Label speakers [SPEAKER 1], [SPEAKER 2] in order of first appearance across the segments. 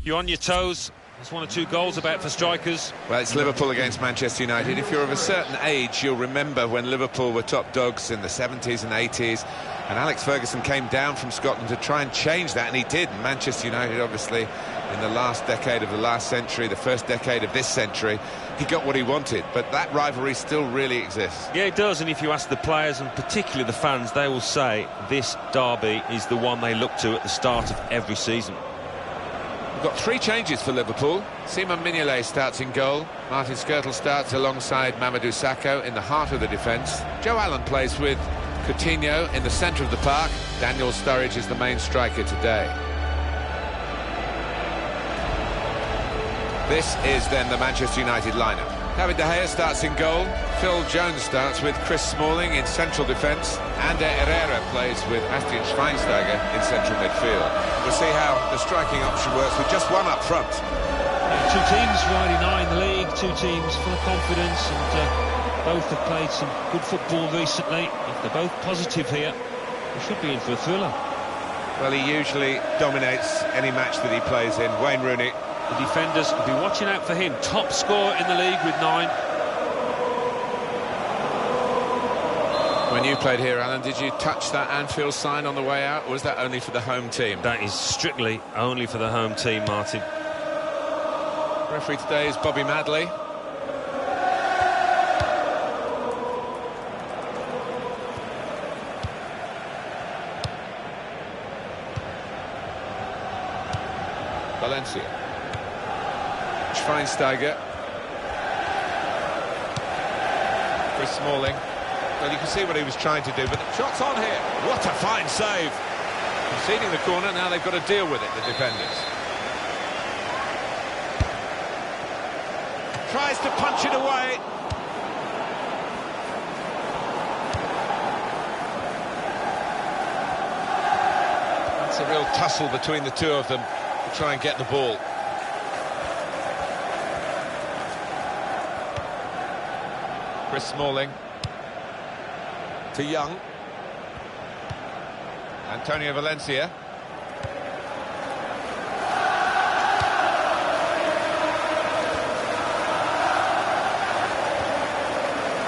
[SPEAKER 1] You're on your toes. There's 1 or 2 goals about for strikers.
[SPEAKER 2] Well, it's Liverpool against Manchester United. If you're of a certain age, you'll remember when Liverpool were top dogs in the 70s and 80s, and Alex Ferguson came down from Scotland to try and change that, and he did. And Manchester United, obviously, in the last decade of the last century, the first decade of this century, he got what he wanted. But that rivalry still really exists.
[SPEAKER 1] Yeah, it does, and if you ask the players, and particularly the fans, they will say this derby is the one they look to at the start of every season.
[SPEAKER 2] We've got 3 changes for Liverpool. Simon Mignolet starts in goal. Martin Skrtel starts alongside Mamadou Sakho in the heart of the defence. Joe Allen plays with Coutinho in the centre of the park. Daniel Sturridge is the main striker today. This is then the Manchester United lineup. David De Gea starts in goal. Phil Jones starts with Chris Smalling in central defence. Ander Herrera plays with Bastian Schweinsteiger in central midfield. We'll see how the striking option works with just one up front.
[SPEAKER 1] Yeah, 2 teams riding high in the league, 2 teams full of confidence, and both have played some good football recently. If they're both positive here, we should be in for a thriller.
[SPEAKER 2] Well, he usually dominates any match that he plays in. Wayne Rooney.
[SPEAKER 1] The defenders will be watching out for him. Top scorer in the league with 9.
[SPEAKER 2] When you played here, Alan, did you touch that Anfield sign on the way out, or was that only for the home team?
[SPEAKER 1] That is strictly only for the home team, Martin.
[SPEAKER 2] Referee today is Bobby Madley. Valencia. Schweinsteiger. Chris Smalling. Well, you can see what he was trying to do, but the shot's on here. What a fine save. Conceding the corner, now they've got to deal with it, the defenders. Tries to punch it away. That's a real tussle between the 2 of them to try and get the ball. Chris Smalling to Young. Antonio Valencia.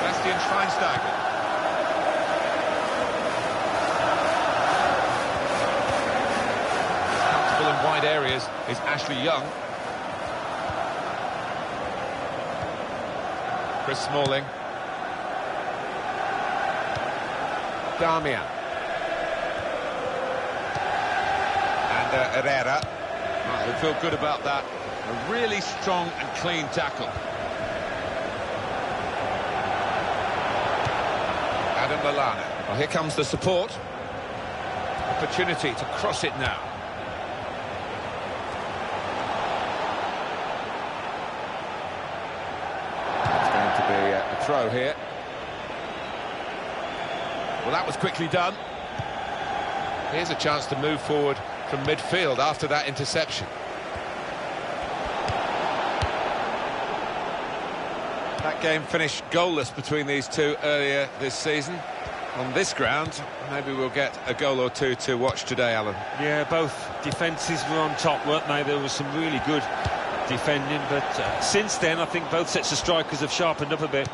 [SPEAKER 2] Bastian Schweinsteiger. Comfortable in wide areas is Ashley Young. Chris Smalling. Damian. And Herrera. Oh, we feel good about that. A really strong and clean tackle. Adam Lallana. Well, here comes the support. Opportunity to cross it now. It's going to be a throw here. Well, that was quickly done. Here's a chance to move forward from midfield after that interception. That game finished goalless between these 2 earlier this season. On this ground, maybe we'll get a goal or 2 to watch today, Alan.
[SPEAKER 1] Yeah, both defences were on top, weren't they? There was some really good defending, but since then, I think both sets of strikers have sharpened up a bit.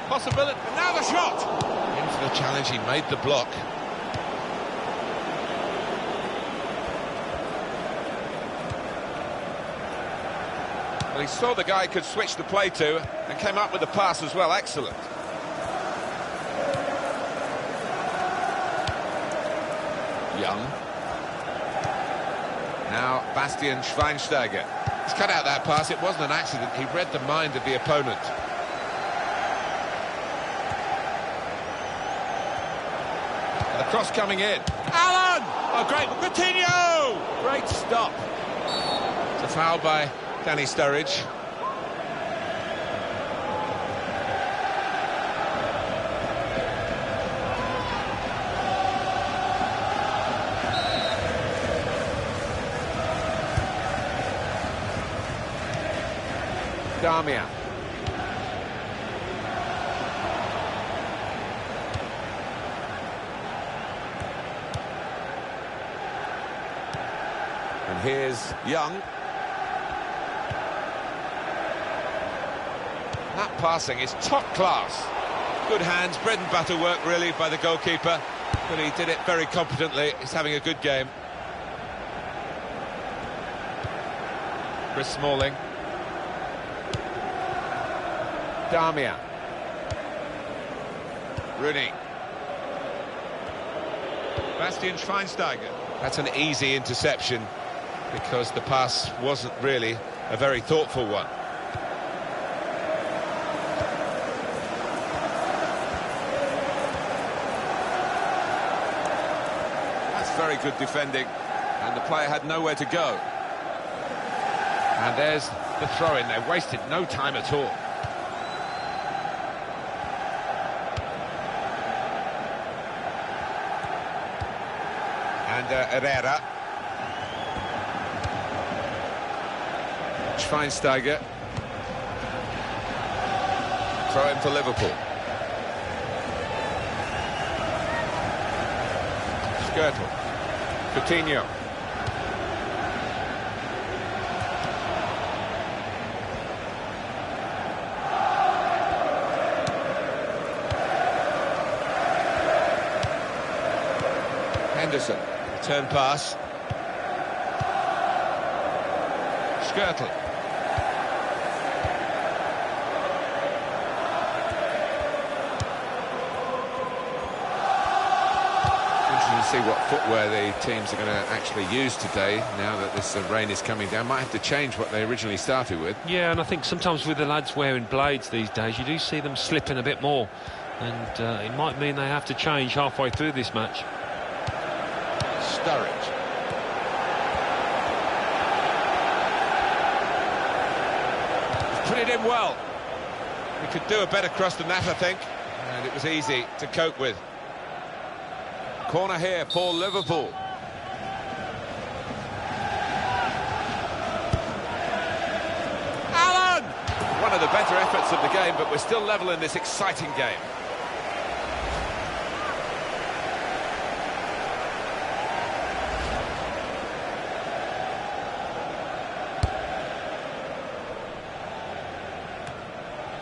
[SPEAKER 2] Possibility. Now the shot! In for the challenge, he made the block. Well, he saw the guy he could switch the play to and came up with the pass as well. Excellent. Young. Now Bastian Schweinsteiger. He's cut out that pass. It wasn't an accident. He read the mind of the opponent. And the cross coming in. Alan! Oh, great. Coutinho! Great stop. It's a foul by Danny Sturridge. Damian. And here's Young. That passing is top class. Good hands, bread and butter work really by the goalkeeper, but he did it very competently. He's having a good game. Chris Smalling. Darmian. Rooney. Bastian Schweinsteiger. That's an easy interception because the pass wasn't really a very thoughtful one. That's very good defending, and the player had nowhere to go. And there's the throw-in. They wasted no time at all. And Herrera. Schweinsteiger. Throw in for Liverpool. Skirtle. Coutinho. Henderson. Return pass. Skirtle. Interesting to see what footwear the teams are going to actually use today now that this rain is coming down. Might have to change what they originally started with.
[SPEAKER 1] Yeah, and I think sometimes with the lads wearing blades these days, you do see them slipping a bit more, and it might mean they have to change halfway through this match.
[SPEAKER 2] Sturridge. He's put it in well. He could do a better cross than that, I think, and it was easy to cope with. Corner here for Liverpool. Alan! One of the better efforts of the game, but we're still level in this exciting game.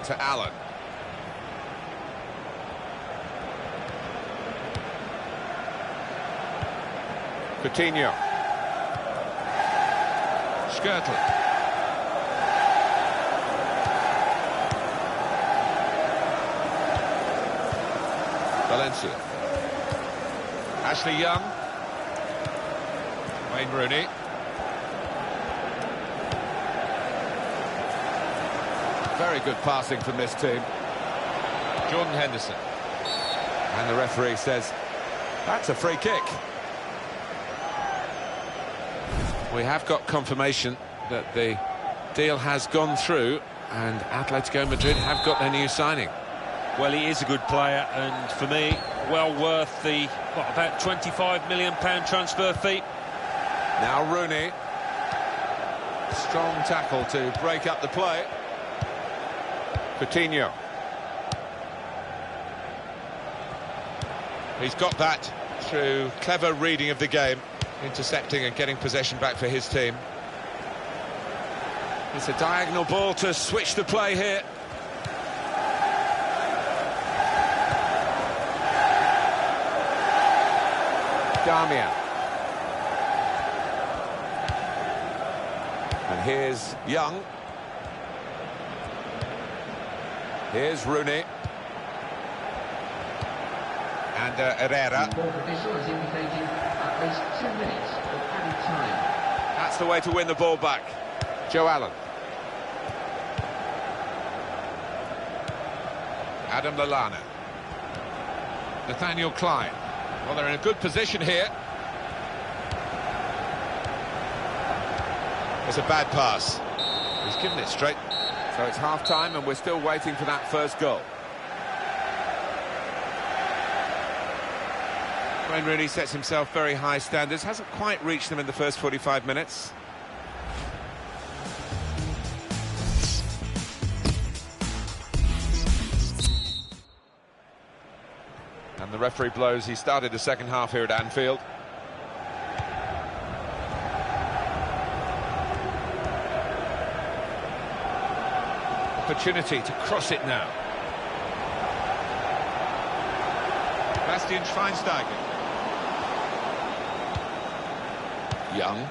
[SPEAKER 2] To Allen. Coutinho. Skirtle. Valencia. Ashley Young. Wayne Rooney. Very good passing from this team. Jordan Henderson. And the referee says, that's a free kick. We have got confirmation that the deal has gone through, and Atletico Madrid have got their new signing.
[SPEAKER 1] Well, he is a good player, and for me, well worth the, what, about £25 million transfer fee.
[SPEAKER 2] Now Rooney. Strong tackle to break up the play. Coutinho. He's got that through clever reading of the game, intercepting and getting possession back for his team. It's a diagonal ball to switch the play here. Darmian. And here's Young. Here's Rooney. And Herrera. That's the way to win the ball back. Joe Allen. Adam Lallana. Nathaniel Klein. Well, they're in a good position here. It's a bad pass. He's given it straight. So it's half-time and we're still waiting for that first goal. Wayne Rooney sets himself very high standards, hasn't quite reached them in the first 45 minutes. And the referee blows. He started the second half here at Anfield. Opportunity to cross it now. Bastian Schweinsteiger. Young.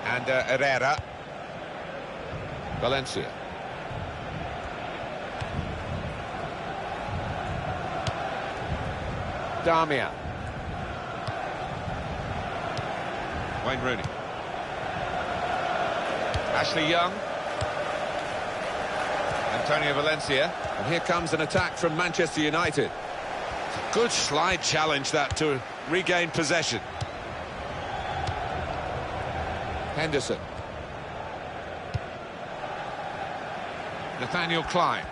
[SPEAKER 2] And Herrera. Valencia. Damian. Wayne Rooney. Ashley Young. Antonio Valencia. And here comes an attack from Manchester United. Good slide challenge that to regain possession. Henderson. Nathaniel Klein.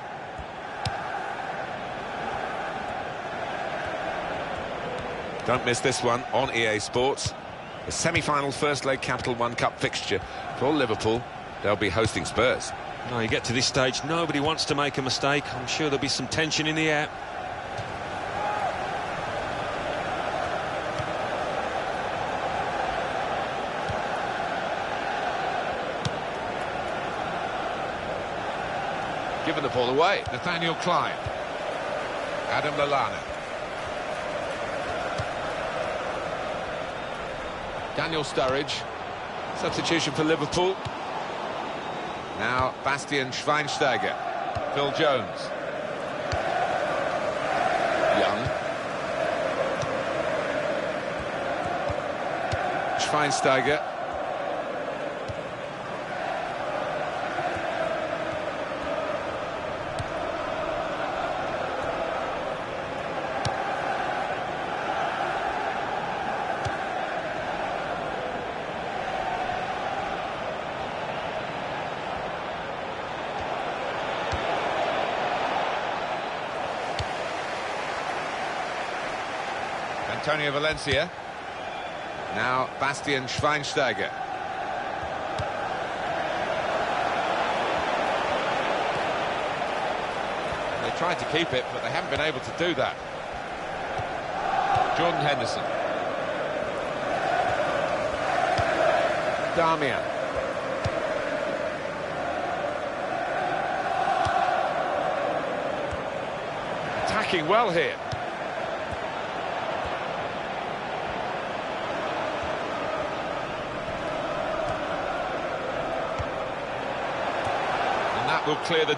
[SPEAKER 2] Don't miss this one on EA Sports. The semi-final first leg Capital One Cup fixture for Liverpool. They'll be hosting Spurs.
[SPEAKER 1] No, you get to this stage, nobody wants to make a mistake. I'm sure there'll be some tension in the air.
[SPEAKER 2] Giving the ball away. Nathaniel Klein. Adam Lallana. Daniel Sturridge. Substitution for Liverpool. Now Bastian Schweinsteiger. Phil Jones. Young. Schweinsteiger. Antonio Valencia. Now Bastian Schweinsteiger. They tried to keep it, but they haven't been able to do that. Jordan Henderson. Damian. Attacking well here. Will clear the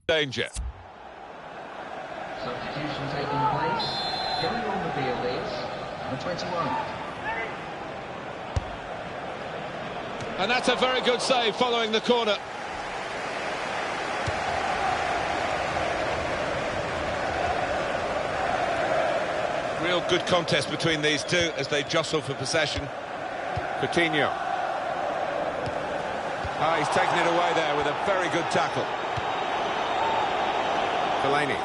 [SPEAKER 2] danger.
[SPEAKER 3] Substitution taking place. Going on the field is number 21.
[SPEAKER 2] And that's a very good save following the corner. Real good contest between these two as they jostle for possession. Coutinho. Ah, he's taken it away there with a very good tackle. Fellaini.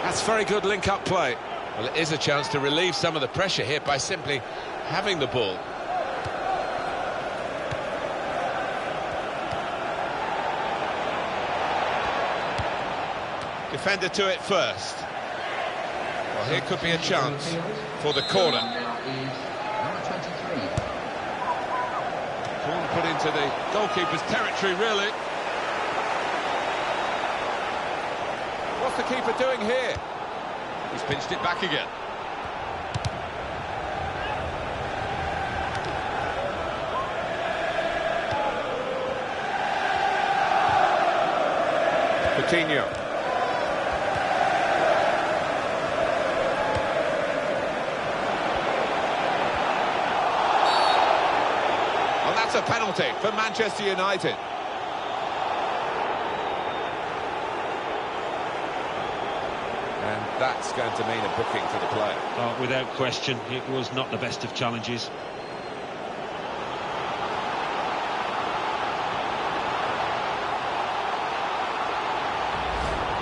[SPEAKER 2] That's very good link-up play. Well, it is a chance to relieve some of the pressure here by simply having the ball. Defender to it first. Well, here could be a chance for the corner. Ball put into the goalkeeper's territory, really. What's the keeper doing here? He's pinched it back again. Coutinho. That's a penalty for Manchester United. And that's going to mean a booking for the player.
[SPEAKER 1] Oh, without question, it was not the best of challenges.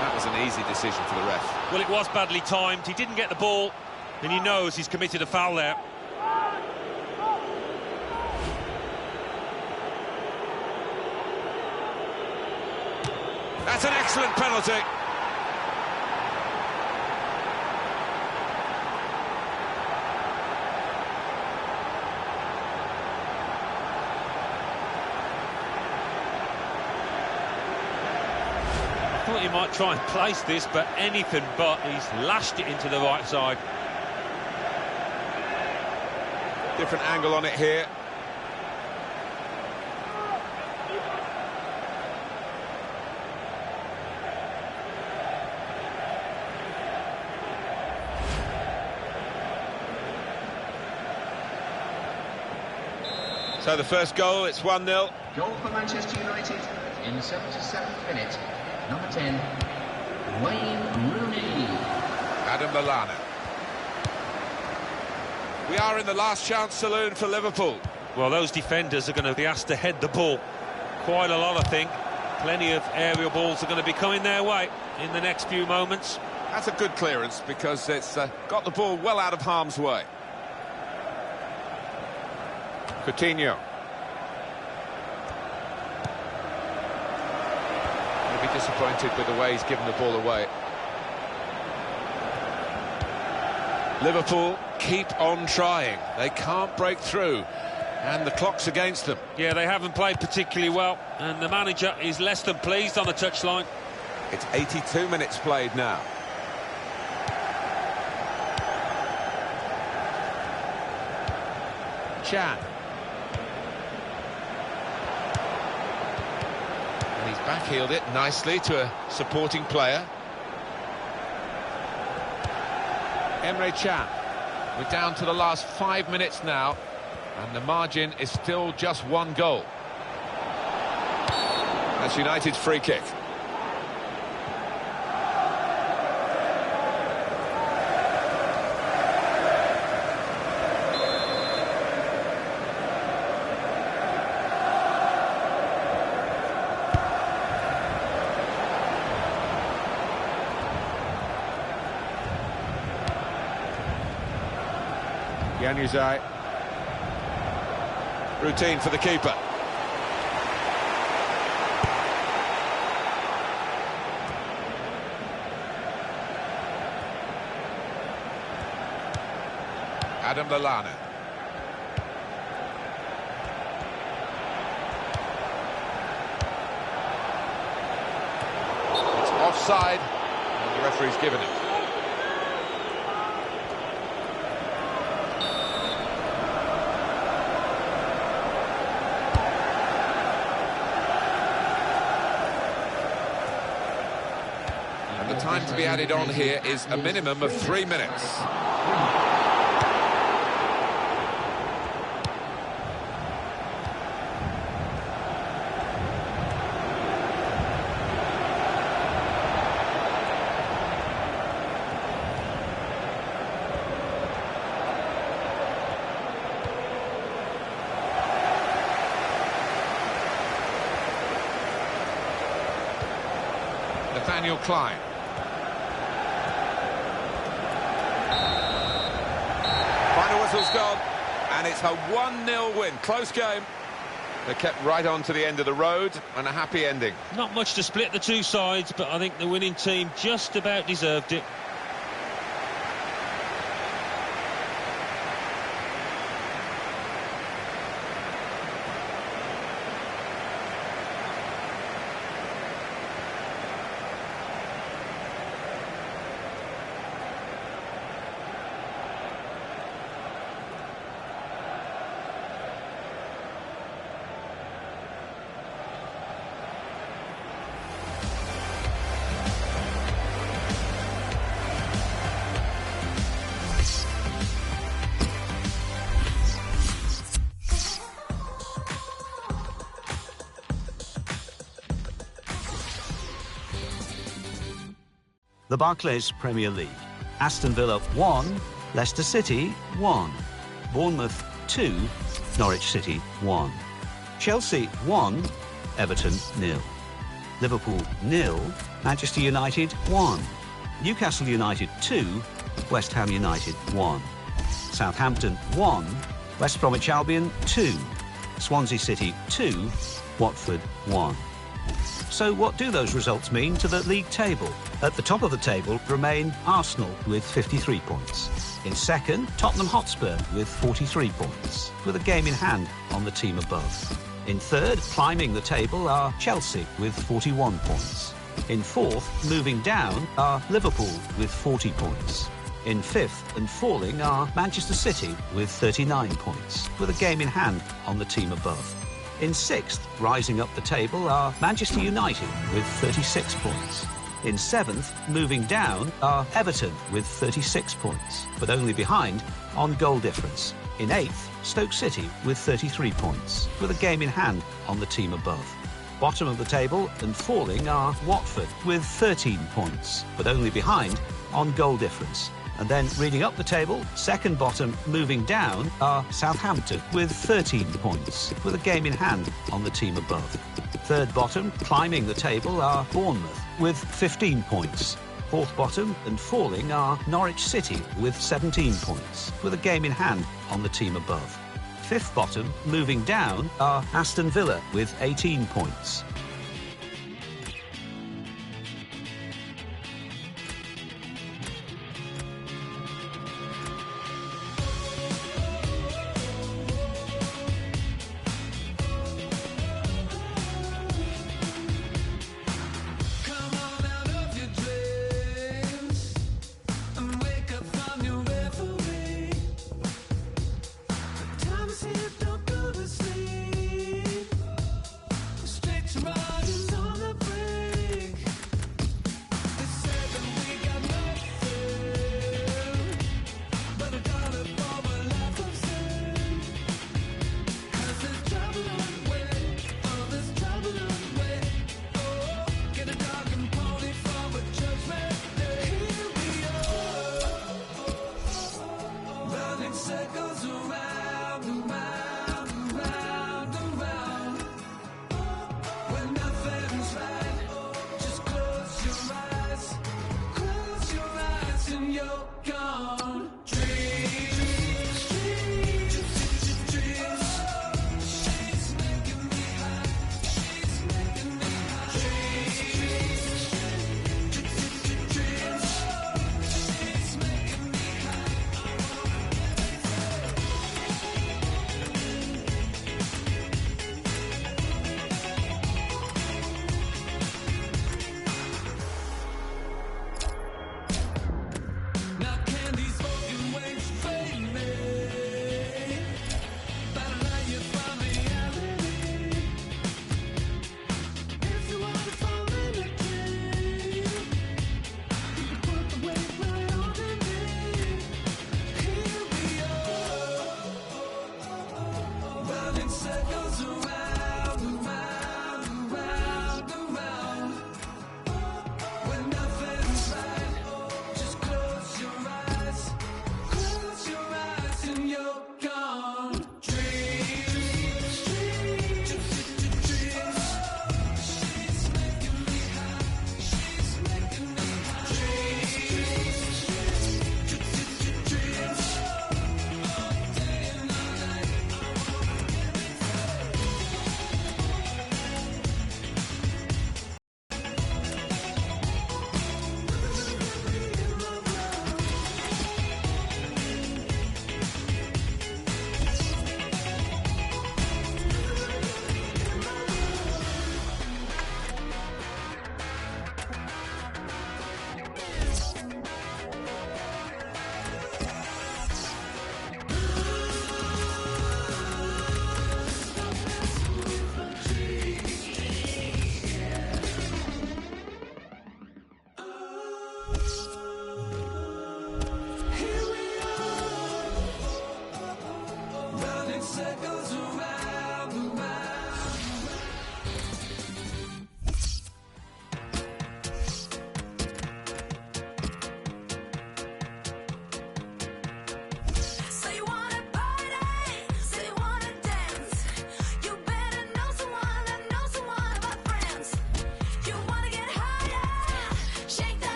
[SPEAKER 2] That was an an easy decision for the ref.
[SPEAKER 1] Well, it was badly timed. He didn't get the ball, and he knows he's committed a foul there.
[SPEAKER 2] That's an excellent penalty.
[SPEAKER 1] I thought he might try and place this, but anything but. He's lashed it into the right side.
[SPEAKER 2] Different angle on it here. So the first goal, it's 1-0.
[SPEAKER 3] Goal for Manchester United in the 77th minute. Number 10, Wayne Rooney.
[SPEAKER 2] Adam Lallana. We are in the last chance saloon for Liverpool.
[SPEAKER 1] Well, those defenders are going to be asked to head the ball quite a lot, I think. Plenty of aerial balls are going to be coming their way in the next few moments.
[SPEAKER 2] That's a good clearance because it's got the ball well out of harm's way. Coutinho. He'll be disappointed with the way he's given the ball away. Liverpool keep on trying. They can't break through, and the clock's against them.
[SPEAKER 1] Yeah, they haven't played particularly well, and the manager is less than pleased on the touchline.
[SPEAKER 2] It's 82 minutes played now. Chan. And he's backheeled it nicely to a supporting player. Emre Can. We're down to the last 5 minutes now, and the margin is still just 1 goal. That's United's free kick. Januzaj. Routine for the keeper. Adam Lallana. It's offside, and the referee's given it. The time to be added on here is a minimum of 3 minutes. Nathaniel Klein. Final whistle's gone, and it's a 1-0 win. Close game. They kept right on to the end of the road, and a happy ending.
[SPEAKER 1] Not much to split the two sides, but I think the winning team just about deserved it.
[SPEAKER 4] The Barclays Premier League. Aston Villa 1, Leicester City 1, Bournemouth 2, Norwich City 1, Chelsea 1, Everton 0. Liverpool 0, Manchester United 1. Newcastle United 2, West Ham United 1. Southampton 1, West Bromwich Albion 2. Swansea City 2, Watford 1. So what do those results mean to the league table? At the top of the table remain Arsenal with 53 points. In second, Tottenham Hotspur with 43 points, with a game in hand on the team above. In third, climbing the table, are Chelsea with 41 points. In fourth, moving down, are Liverpool with 40 points. In fifth and falling are Manchester City with 39 points, with a game in hand on the team above. In sixth, rising up the table, are Manchester United with 36 points. In seventh, moving down, are Everton with 36 points, but only behind on goal difference. In eighth, Stoke City with 33 points, with a game in hand on the team above. Bottom of the table and falling are Watford with 13 points, but only behind on goal difference. And then reading up the table, second bottom moving down are Southampton with 13 points, with a game in hand on the team above. Third bottom, climbing the table, are Bournemouth with 15 points. Fourth bottom and falling are Norwich City with 17 points, with a game in hand on the team above. Fifth bottom, moving down, are Aston Villa with 18 points.
[SPEAKER 5] Don't go to sleep. Straight to my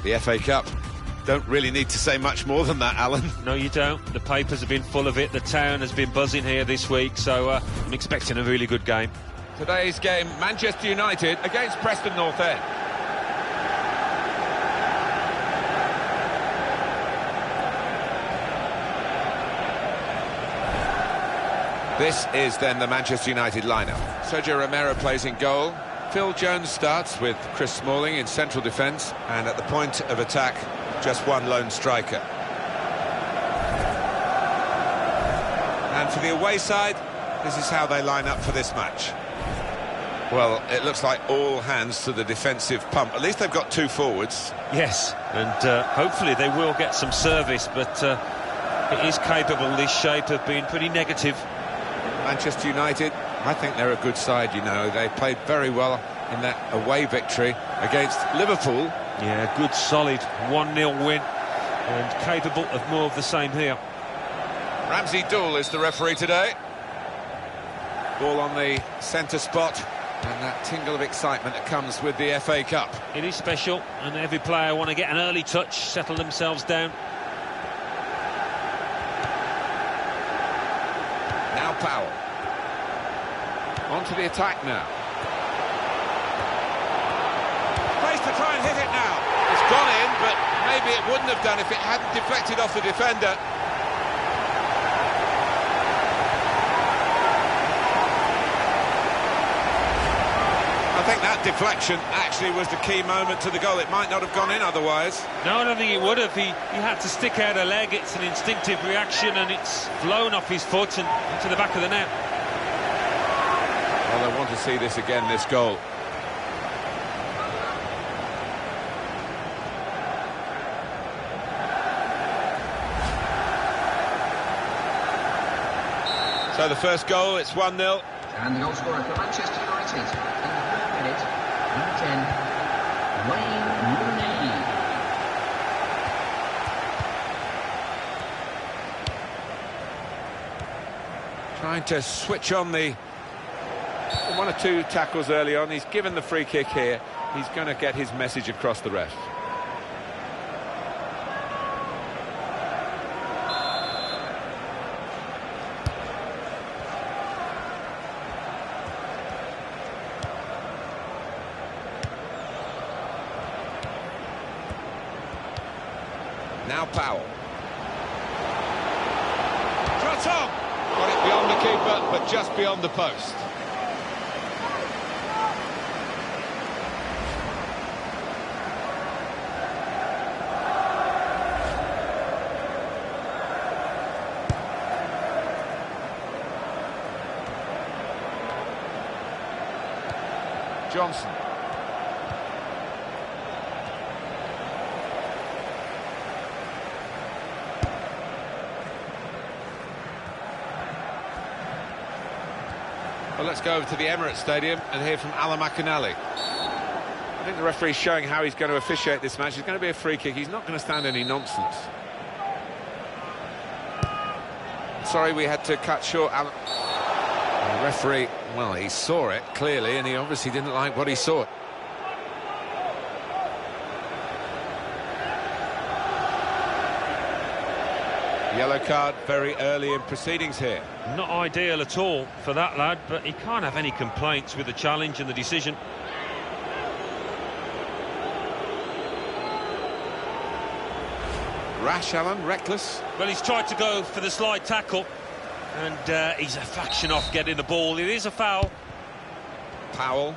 [SPEAKER 2] The FA Cup. Don't really need to say much more than that, Alan.
[SPEAKER 1] No, you don't. The papers have been full of it. The town has been buzzing here this week, so I'm expecting a really good game.
[SPEAKER 2] Today's game, Manchester United against Preston North End. This is then the Manchester United lineup. Sergio Romero plays in goal. Phil Jones starts with Chris Smalling in central defence, and at the point of attack, just one lone striker. And for the away side, this is how they line up for this match. Well, it looks like all hands to the defensive pump. At least they've got two forwards.
[SPEAKER 1] Yes, and hopefully they will get some service, but it is capable, this shape, of being pretty negative.
[SPEAKER 2] Manchester United, I think they're a good side, you know. They played very well in that away victory against Liverpool.
[SPEAKER 1] Yeah, good, solid 1-0 win, and capable of more of the same here.
[SPEAKER 2] Ramsey Dool is the referee today. Ball on the centre spot, and that tingle of excitement that comes with the FA Cup.
[SPEAKER 1] It is special, and every player want to get an early touch, settle themselves down.
[SPEAKER 2] Now Powell. On to the attack now. Place to try and hit it now. It's gone in, but maybe it wouldn't have done if it hadn't deflected off the defender. I think that deflection actually was the key moment to the goal. It might not have gone in otherwise.
[SPEAKER 1] No, I don't think it would have. He had to stick out a leg. It's an instinctive reaction, and it's flown off his foot and into the back of the net.
[SPEAKER 2] Well, I want to see this again, this goal. So the first goal, it's 1-0.
[SPEAKER 3] And the goal scorer for Manchester United in the 4th minute, number 10, Wayne Rooney.
[SPEAKER 2] Trying to switch on the one or two tackles early on. He's given the free kick here. He's going to get his message across the rest. Now Powell. Shot on! Got it beyond the keeper, but just beyond the post. Johnson. Well, let's go over to the Emirates Stadium and hear from Alan McInally. I think the referee's showing how he's going to officiate this match. It's going to be a free kick. He's not going to stand any nonsense. Sorry, we had to cut short Alan. The referee, well, he saw it clearly, and he obviously didn't like what he saw. Yellow card very early in proceedings here.
[SPEAKER 1] Not ideal at all for that lad, but he can't have any complaints with the challenge and the decision.
[SPEAKER 2] Rash, Alan, reckless.
[SPEAKER 1] Well, he's tried to go for the slide tackle, and he's a fraction off getting the ball. It is a foul.
[SPEAKER 2] Powell.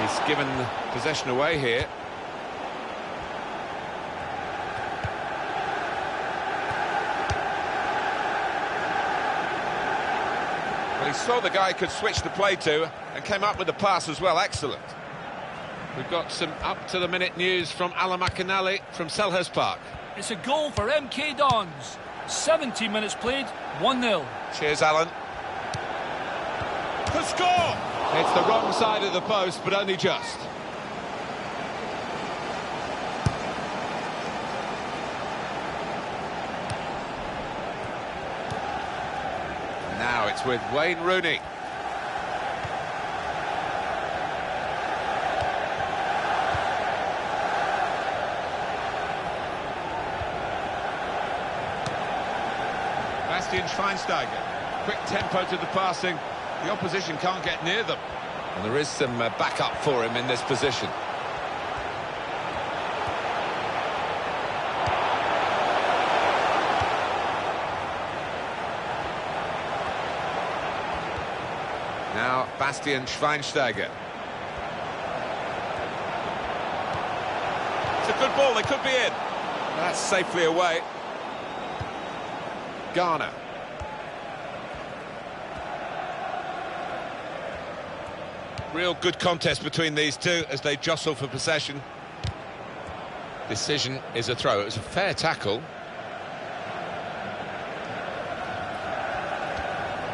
[SPEAKER 2] He's given possession away here. Well, he saw the guy could switch the play to and came up with the pass as well. Excellent. We've got some up-to-the-minute news from Alan McInally from Selhurst Park.
[SPEAKER 5] It's a goal for MK Dons. 70 minutes played, 1-0.
[SPEAKER 2] Cheers, Alan. The score! It's the wrong side of the post, but only just. it's with Wayne Rooney. Bastian Schweinsteiger. Quick tempo to the passing. The opposition can't get near them. And there is some backup for him in this position. Now Bastian Schweinsteiger. It's a good ball, they could be in. That's safely away. Garner. Real good contest between these two as they jostle for possession. Decision is a throw. It was a fair tackle.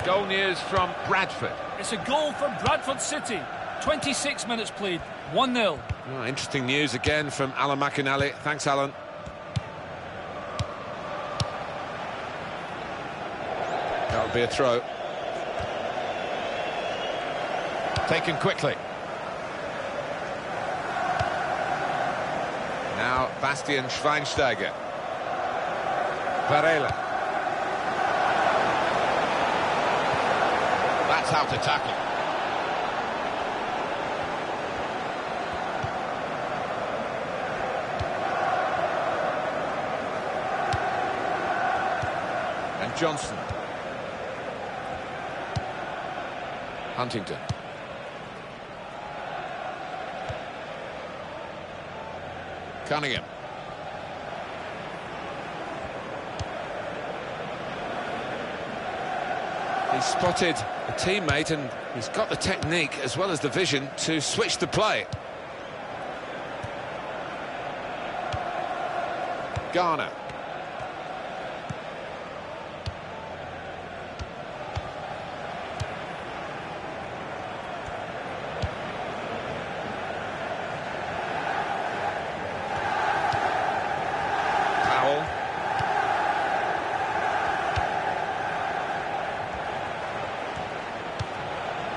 [SPEAKER 2] Goal news from Bradford.
[SPEAKER 5] It's a goal for Bradford City. 26 minutes played, 1-0.
[SPEAKER 2] Oh, interesting news again from Alan McInally. Thanks, Alan. That'll be a throw. Taken quickly. Now Bastian Schweinsteiger. Varela. That's how to tackle. And Johnson. Huntington. Cunningham. He spotted a teammate and he's got the technique as well as the vision to switch the play. Garner.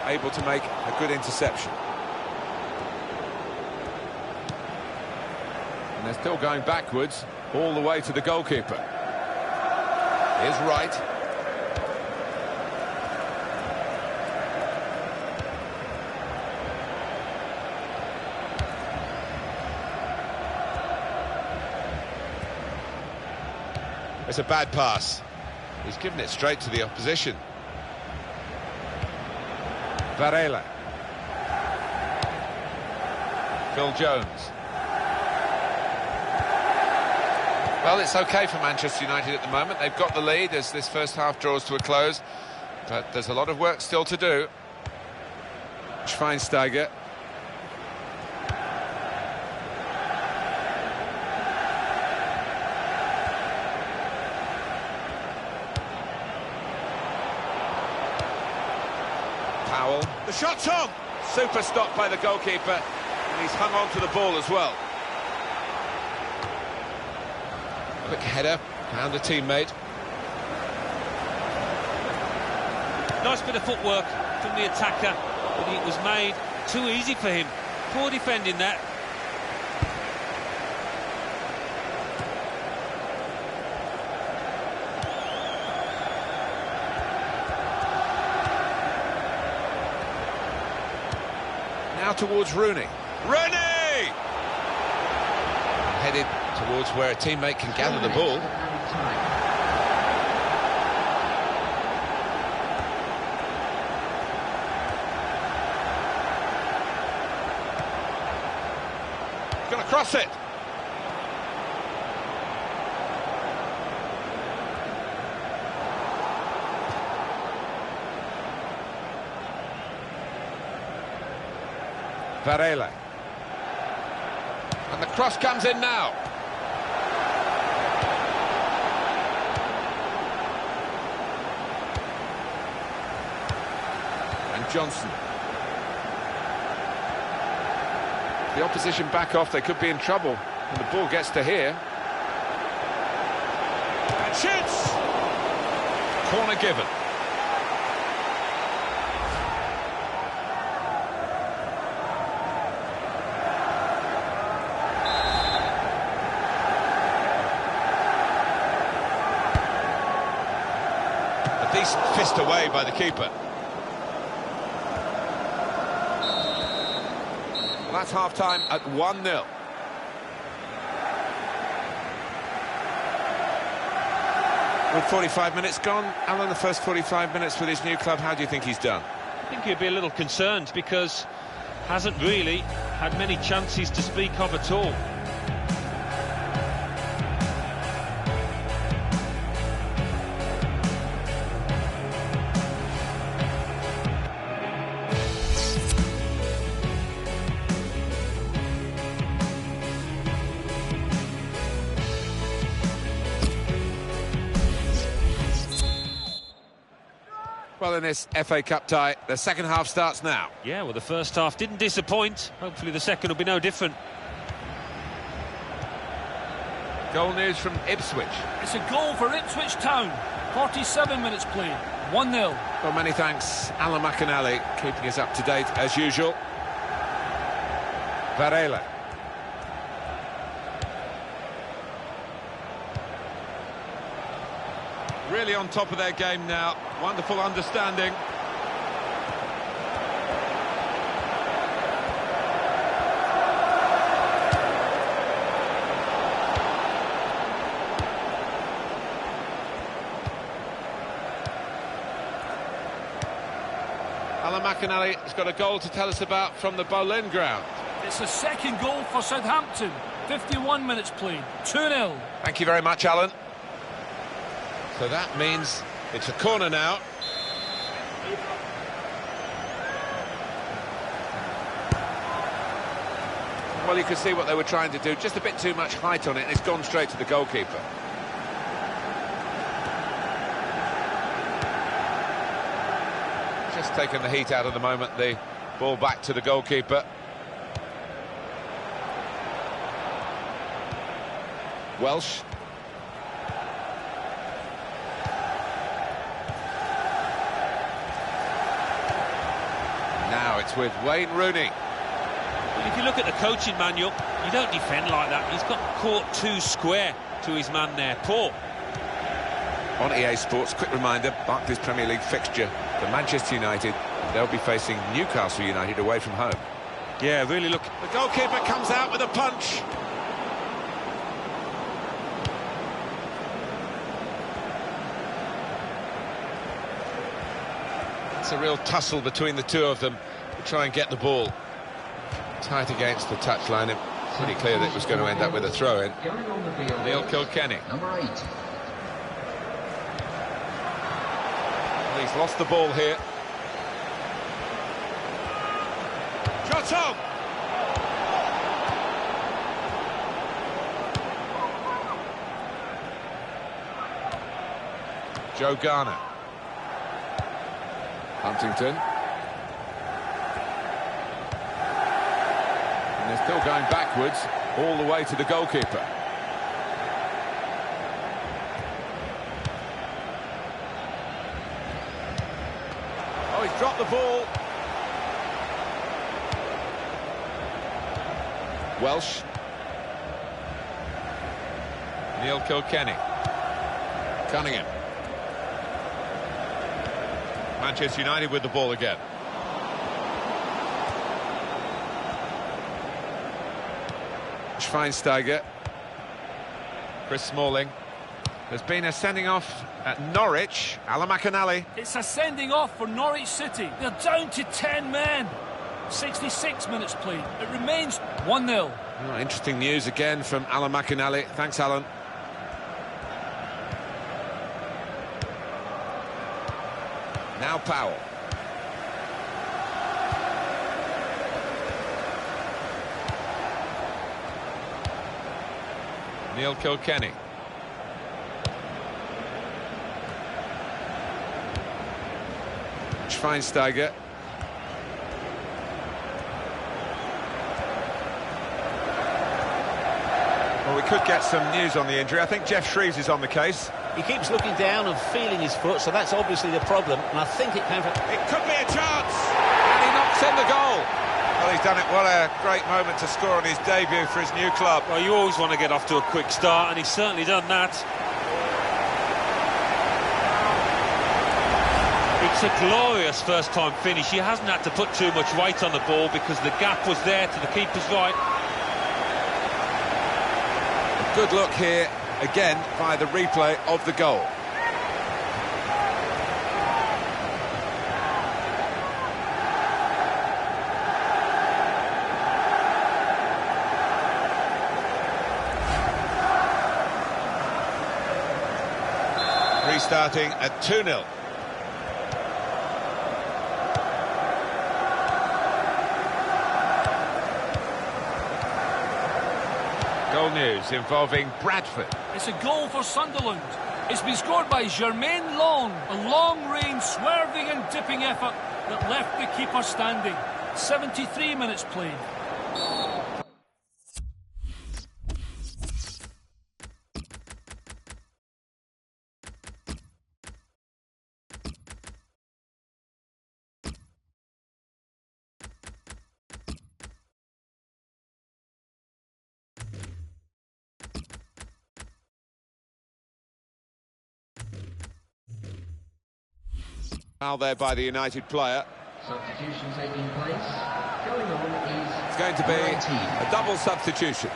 [SPEAKER 2] Able to make a good interception. And they're still going backwards all the way to the goalkeeper. Here's Wright. It's a bad pass. He's given it straight to the opposition. Varela. Phil Jones. Well, it's okay for Manchester United at the moment. They've got the lead as this first half draws to a close, but there's a lot of work still to do. Schweinsteiger. The shot's on! Super stop by the goalkeeper, and he's hung on to the ball as well. Quick header, found a teammate.
[SPEAKER 1] Nice bit of footwork from the attacker, but it was made too easy for him. Poor defending that.
[SPEAKER 2] Now towards Rooney. Rooney! Headed towards where a teammate can gather the ball. He's going to cross it. Varela. And the cross comes in now. And Johnson. The opposition back off, they could be in trouble. And the ball gets to here. And shoots! Corner given. A decent fist away by the keeper. Well, that's half-time at 1-0. With 45 minutes gone, Alan, the first 45 minutes with his new club, how do you think he's done?
[SPEAKER 1] I think he'll be a little concerned because hasn't really had many chances to speak of at all.
[SPEAKER 2] Well, in this FA Cup tie, the second half starts now.
[SPEAKER 1] Yeah, well, the first half didn't disappoint. Hopefully the second will be no different.
[SPEAKER 2] Goal news from Ipswich.
[SPEAKER 5] It's a goal for Ipswich Town. 47 minutes played. 1-0.
[SPEAKER 2] Well, many thanks, Alan McInally, keeping us up to date as usual. Varela. Really on top of their game now. Wonderful understanding. Alan McInally has got a goal to tell us about from the Boleyn ground.
[SPEAKER 5] It's a second goal for Southampton. 51 minutes played. 2-0.
[SPEAKER 2] Thank you very much, Alan. So that means it's a corner now. Well, you can see what they were trying to do. Just a bit too much height on it, and it's gone straight to the goalkeeper. Just taken the heat out of the moment. The ball back to the goalkeeper. Welsh. Now it's with Wayne Rooney.
[SPEAKER 1] Well, if you look at the coaching manual, you don't defend like that. He's got caught too square to his man there. Poor.
[SPEAKER 2] On EA Sports, quick reminder, Barclays Premier League fixture for Manchester United. They'll be facing Newcastle United away from home.
[SPEAKER 1] Yeah, really look.
[SPEAKER 2] The goalkeeper comes out with a punch. It's a real tussle between the two of them to try and get the ball tight against the touchline. Pretty clear that it was going to end up with a throw-in. Neil Kilkenny.
[SPEAKER 3] Number 8.
[SPEAKER 2] Well, he's lost the ball here. Shot on! Joe Garner. Huntington. And they're still going backwards all the way to the goalkeeper. Oh, he's dropped the ball. Welsh. Neil Kilkenny. Cunningham. Manchester United with the ball again. Schweinsteiger. Chris Smalling. There's been a sending off at Norwich. Alan McInally.
[SPEAKER 5] It's a sending off for Norwich City. They're down to 10 men. 66 minutes played. It remains 1-0.
[SPEAKER 2] Oh, interesting news again from Alan McInally. Thanks, Alan. Now Powell. Neil Kilkenny. Schweinsteiger. Well, we could get some news on the injury. I think Jeff Shreves is on the case.
[SPEAKER 6] He keeps looking down and feeling his foot, so that's obviously the problem. And I think it came from...
[SPEAKER 2] It could be a chance! And he knocks in the goal. Well, he's done it. What a great moment to score on his debut for his new club.
[SPEAKER 1] Well, you always want to get off to a quick start, and he's certainly done that. It's a glorious first-time finish. He hasn't had to put too much weight on the ball because the gap was there to the keeper's right.
[SPEAKER 2] A good look here, again, by the replay of the goal. Restarting at 2-0. Goal news involving Bradford.
[SPEAKER 5] It's a goal for Sunderland. It's been scored by Jermaine Long. A long-range, swerving and dipping effort that left the keeper standing. 73 minutes played.
[SPEAKER 2] Foul there by the United player.
[SPEAKER 3] Substitution taking place. Going on is...
[SPEAKER 2] It's going to be
[SPEAKER 3] 19.
[SPEAKER 2] a double substitution.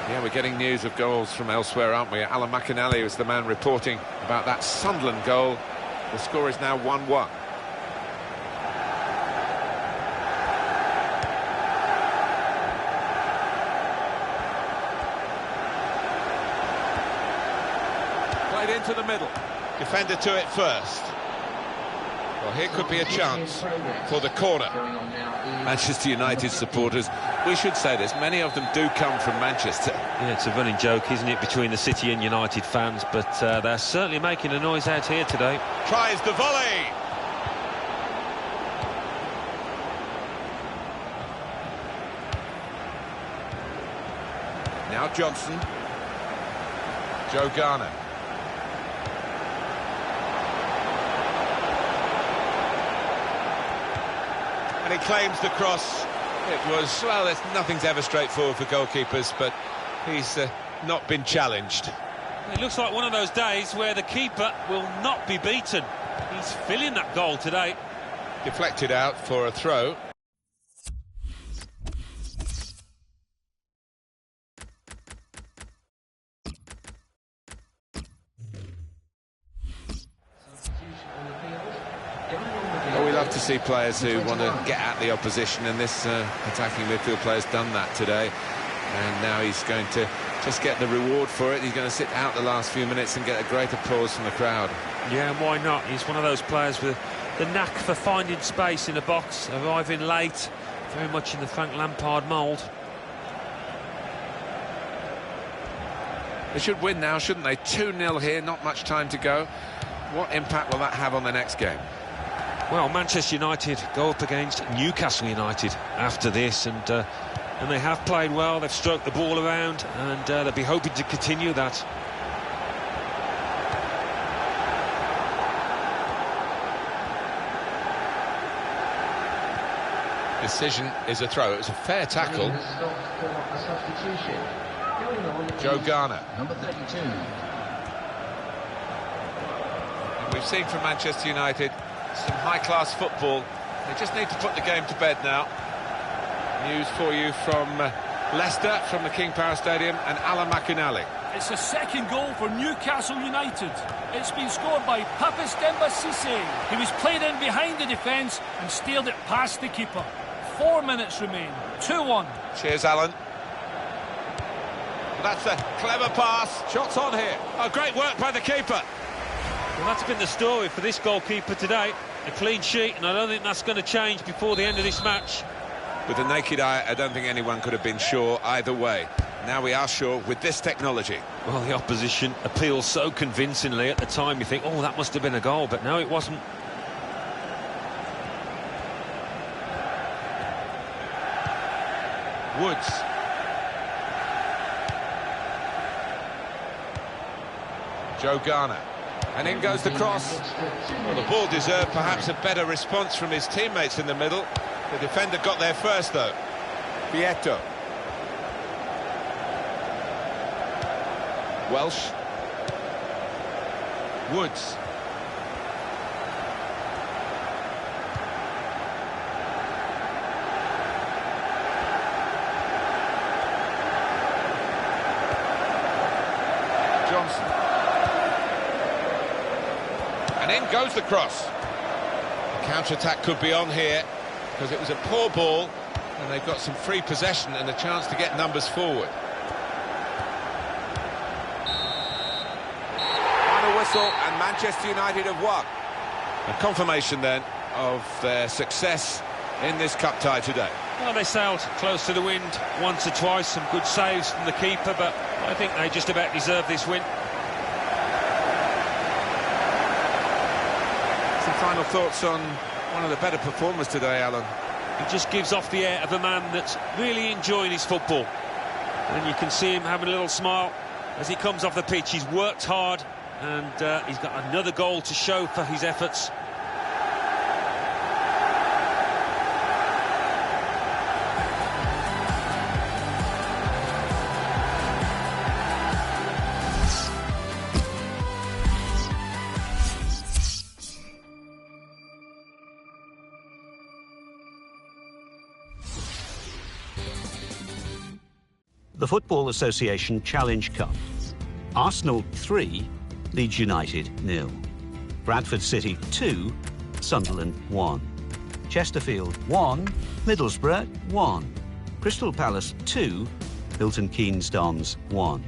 [SPEAKER 2] Yeah, we're getting news of goals from elsewhere, aren't we? Alan McInally was the man reporting about that Sunderland goal. The score is now 1-1. Played into the middle. Defender to it first. Well, here could be a chance for the corner. Manchester United supporters, we should say this, many of them do come from Manchester.
[SPEAKER 1] Yeah, it's a running joke, isn't it, between the City and United fans, but they're certainly making a noise out here today.
[SPEAKER 2] Tries the volley. Now Johnson. Joe Garner. And he claims the cross. It was, well, nothing's ever straightforward for goalkeepers, but he's not been challenged.
[SPEAKER 1] It looks like one of those days where the keeper will not be beaten. He's filling that goal today.
[SPEAKER 2] Deflected out for a throw. We love to see players who want to get at the opposition, and this attacking midfield player's done that today. And now he's going to just get the reward for it. He's going to sit out the last few minutes and get a great applause from the crowd.
[SPEAKER 1] Yeah, and why not? He's one of those players with the knack for finding space in the box, arriving late, very much in the Frank Lampard mould.
[SPEAKER 2] They should win now, shouldn't they? 2-0 here, not much time to go. What impact will that have on the next game?
[SPEAKER 1] Well, Manchester United go up against Newcastle United after this, and they have played well. They've stroked the ball around, and they'll be hoping to continue that.
[SPEAKER 2] Decision is a throw. It was a fair tackle. Joe Garner.
[SPEAKER 3] Number 32.
[SPEAKER 2] And we've seen from Manchester United some high-class football. They just need to put the game to bed now. News for you from Leicester, from the King Power Stadium, and Alan McInally.
[SPEAKER 5] It's a second goal for Newcastle United. It's been scored by Papis Demba Cisse. He was played in behind the defence and steered it past the keeper. 4 minutes remain. 2-1.
[SPEAKER 2] Cheers, Alan. That's a clever pass. Shots on here. Oh, great work by the keeper.
[SPEAKER 1] Well, that's been the story for this goalkeeper today. A clean sheet, and I don't think that's going to change before the end of this match.
[SPEAKER 2] With the naked eye, I don't think anyone could have been sure either way. Now we are sure with this technology.
[SPEAKER 1] Well, the opposition appeals so convincingly at the time. You think, oh, that must have been a goal, but no, it wasn't.
[SPEAKER 2] Woods. Joe Garner. And in goes the cross. Well, the ball deserved perhaps a better response from his teammates in the middle. The defender got there first, though. Vieto. Welsh. Woods. Johnson. And in goes the cross. The counter-attack could be on here because it was a poor ball and they've got some free possession and a chance to get numbers forward. Final whistle and Manchester United have won. A confirmation then of their success in this cup tie today.
[SPEAKER 1] Well, they sailed close to the wind once or twice, some good saves from the keeper, but I think they just about deserve this win.
[SPEAKER 2] Some final thoughts on one of the better performers today, Alan.
[SPEAKER 1] He just gives off the air of a man that's really enjoying his football. And you can see him having a little smile as he comes off the pitch. He's worked hard and he's got another goal to show for his efforts.
[SPEAKER 4] The Football Association Challenge Cup. Arsenal 3, Leeds United 0. Bradford City 2, Sunderland 1. Chesterfield 1, Middlesbrough 1. Crystal Palace 2, Milton Keynes Dons 1.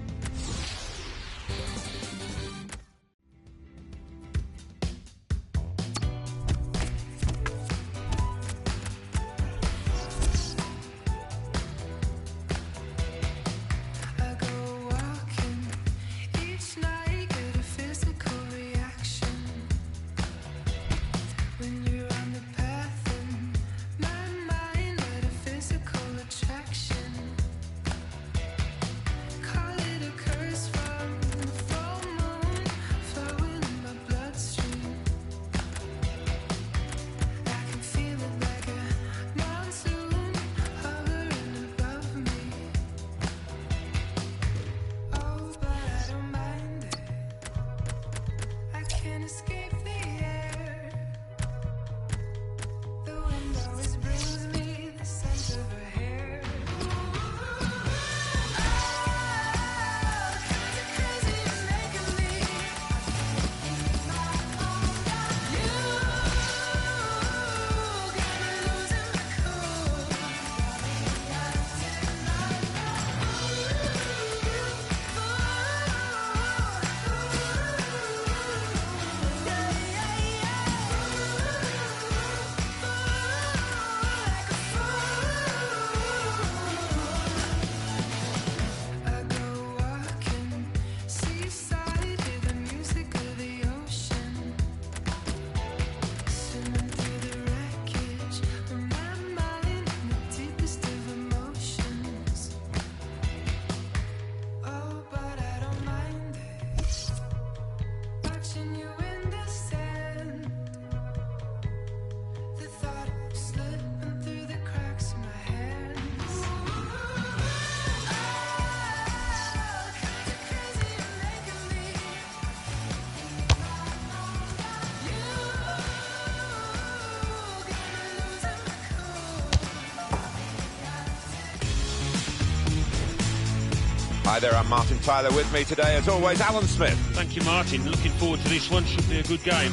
[SPEAKER 2] Hi there, I'm Martin Tyler. With me today, as always, Alan Smith.
[SPEAKER 1] Thank you, Martin. Looking forward to this one. Should be a good game.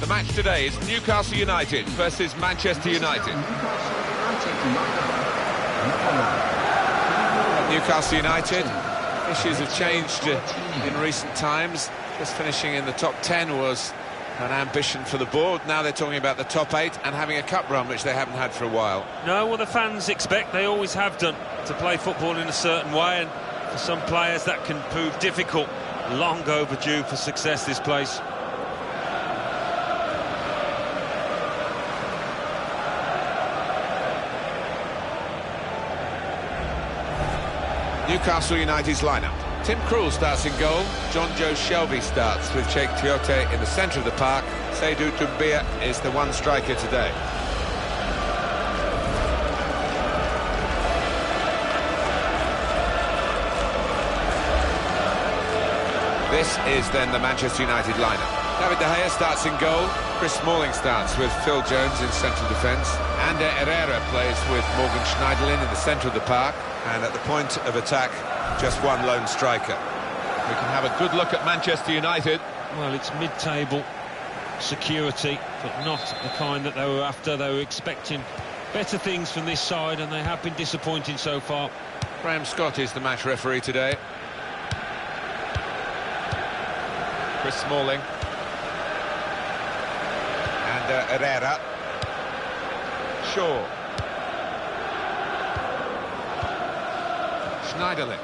[SPEAKER 2] The match today is Newcastle United versus Manchester United. Newcastle United, issues have changed in recent times. Just finishing in the top 10 was an ambition for the board. Now they're talking about the top 8 and having a cup run, which they haven't had for a while.
[SPEAKER 1] No, well, the fans expect, they always have done, to play football in a certain way, and for some players that can prove difficult. Long overdue for success, this place.
[SPEAKER 2] Newcastle United's lineup. Tim Krul starts in goal. John Joe Shelby starts with Cheikh Tiote in the centre of the park. Seydou Doumbia is the one striker today. This is then the Manchester United lineup. David De Gea starts in goal. Chris Smalling starts with Phil Jones in central defence. Ander Herrera plays with Morgan Schneiderlin in the centre of the park. And at the point of attack, just one lone striker. We can have a good look at Manchester United.
[SPEAKER 1] Well, it's mid-table security, but not the kind that they were after. They were expecting better things from this side, and they have been disappointing so far.
[SPEAKER 2] Graham Scott is the match referee today. Chris Smalling. And Herrera. Shaw. Schneiderlin.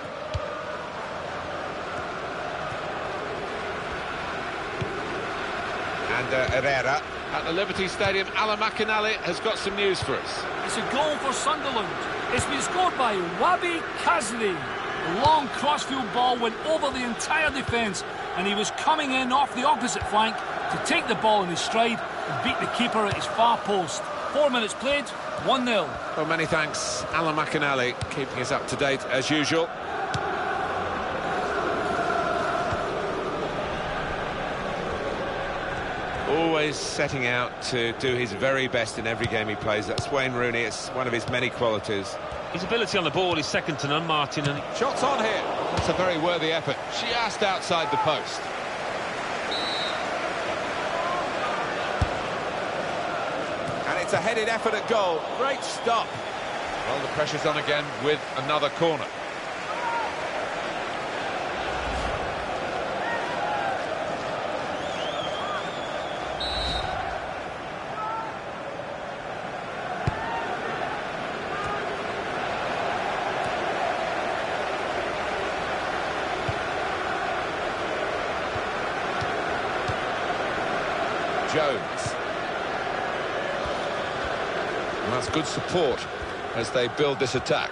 [SPEAKER 2] And Herrera. At the Liberty Stadium, Alan McInally has got some news for us.
[SPEAKER 5] It's a goal for Sunderland. It's been scored by Wabi Kazri. A long crossfield ball went over the entire defence, and he was coming in off the opposite flank to take the ball in his stride and beat the keeper at his far post. 4 minutes played, 1-0.
[SPEAKER 2] Well, many thanks, Alan McInally, keeping us up to date as usual. Always setting out to do his very best in every game he plays. That's Wayne Rooney. It's one of his many qualities.
[SPEAKER 1] His ability on the ball is second to none, Martin. And
[SPEAKER 2] Shots on here. That's a very worthy effort. She asked outside the post. And it's a headed effort at goal. Great stop. Well, the pressure's on again with another corner. Jones. And that's good support as they build this attack.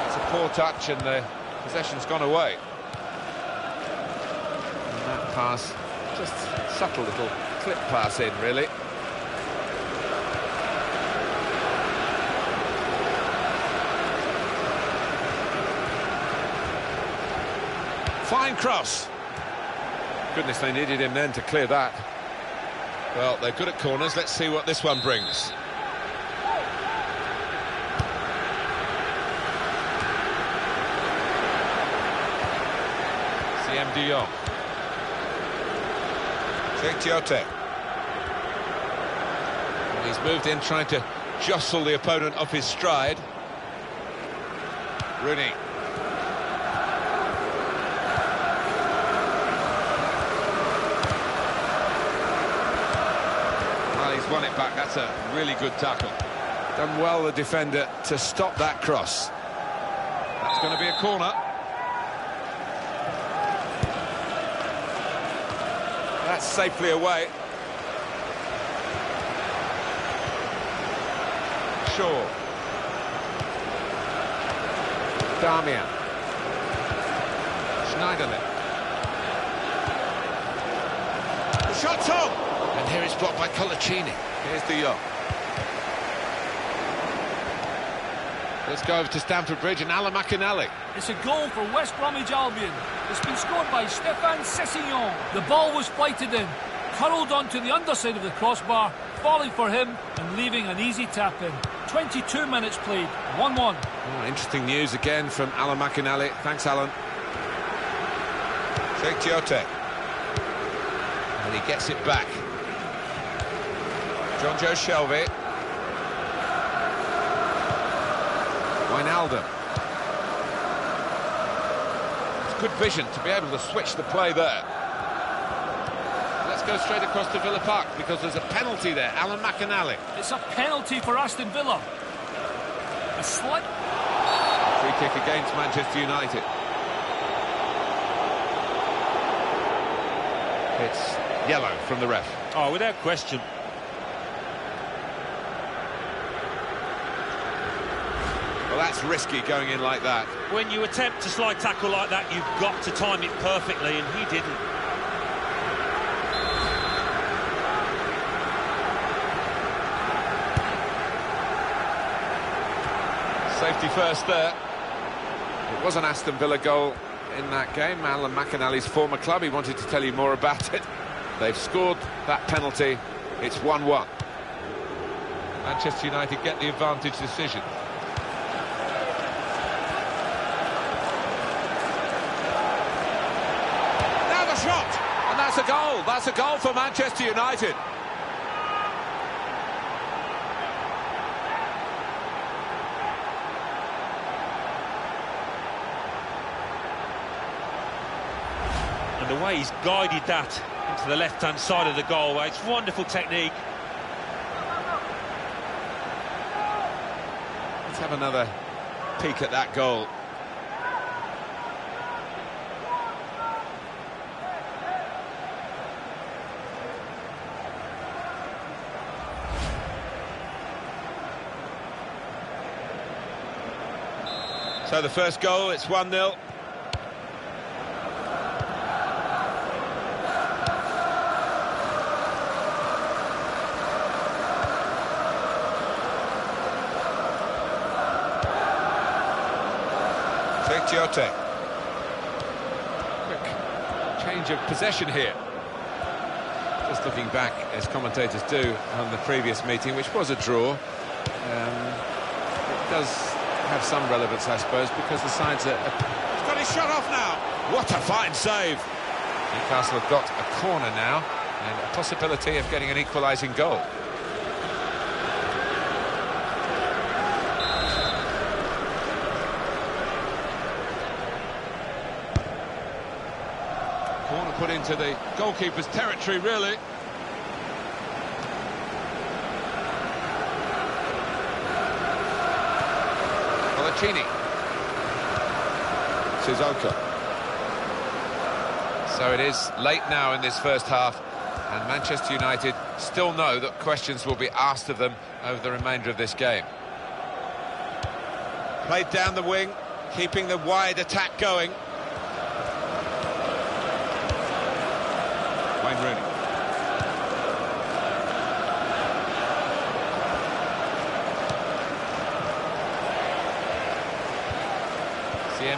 [SPEAKER 2] It's a poor touch and the possession's gone away. And that pass, just subtle little clip pass in, really. Fine cross. Goodness, they needed him then to clear that. Well, they're good at corners. Let's see what this one brings. CM de Jong. Cheikh Tiote. He's moved in trying to jostle the opponent off his stride. Rooney. He's won it back. That's a really good tackle. Done well, the defender, to stop that cross. That's going to be a corner. That's safely away. Shaw. Damian. Schneiderlin. The shot's on! And here it's blocked by Colaccini. Here's de Jong. Let's go over to Stamford Bridge and Alan McInally.
[SPEAKER 5] It's a goal for West Bromwich Albion. It's been scored by Stéphane Sessegnon. The ball was flighted in, curled onto the underside of the crossbar, falling for him and leaving an easy tap in. 22 minutes played, 1-1.
[SPEAKER 2] Oh, interesting news again from Alan McInally. Thanks, Alan. Cheikh Tiote. And he gets it back. John Joe Shelby. Wijnaldum. It's good vision to be able to switch the play there. Let's go straight across to Villa Park because there's a penalty there. Alan McInally.
[SPEAKER 5] It's a penalty for Aston Villa. A slight
[SPEAKER 2] free kick against Manchester United. it's yellow from the ref.
[SPEAKER 1] Oh, without question.
[SPEAKER 2] Well, that's risky going in like that.
[SPEAKER 1] When you attempt a slide tackle like that, you've got to time it perfectly, and he didn't.
[SPEAKER 2] Safety first there. It was an Aston Villa goal in that game. Alan McInally's former club. He wanted to tell you more about it. They've scored that penalty. It's 1-1. Manchester United get the advantage decision. Now the shot! And that's a goal. That's a goal for Manchester United.
[SPEAKER 1] And the way he's guided that into the left-hand side of the goal, it's wonderful technique.
[SPEAKER 2] Let's have another peek at that goal. So the first goal, it's 1-0. Quick change of possession here. Just looking back, as commentators do, on the previous meeting, which was a draw. It does have some relevance, I suppose, because the sides are... He's got his shot off now! What a fine save! Newcastle have got a corner now, and a possibility of getting an equalising goal. Corner put into the goalkeeper's territory, really. Cini. Sissoko. So it is late now in this first half, and Manchester United still know that questions will be asked of them over the remainder of this game. Played down the wing, keeping the wide attack going. Wayne Rooney.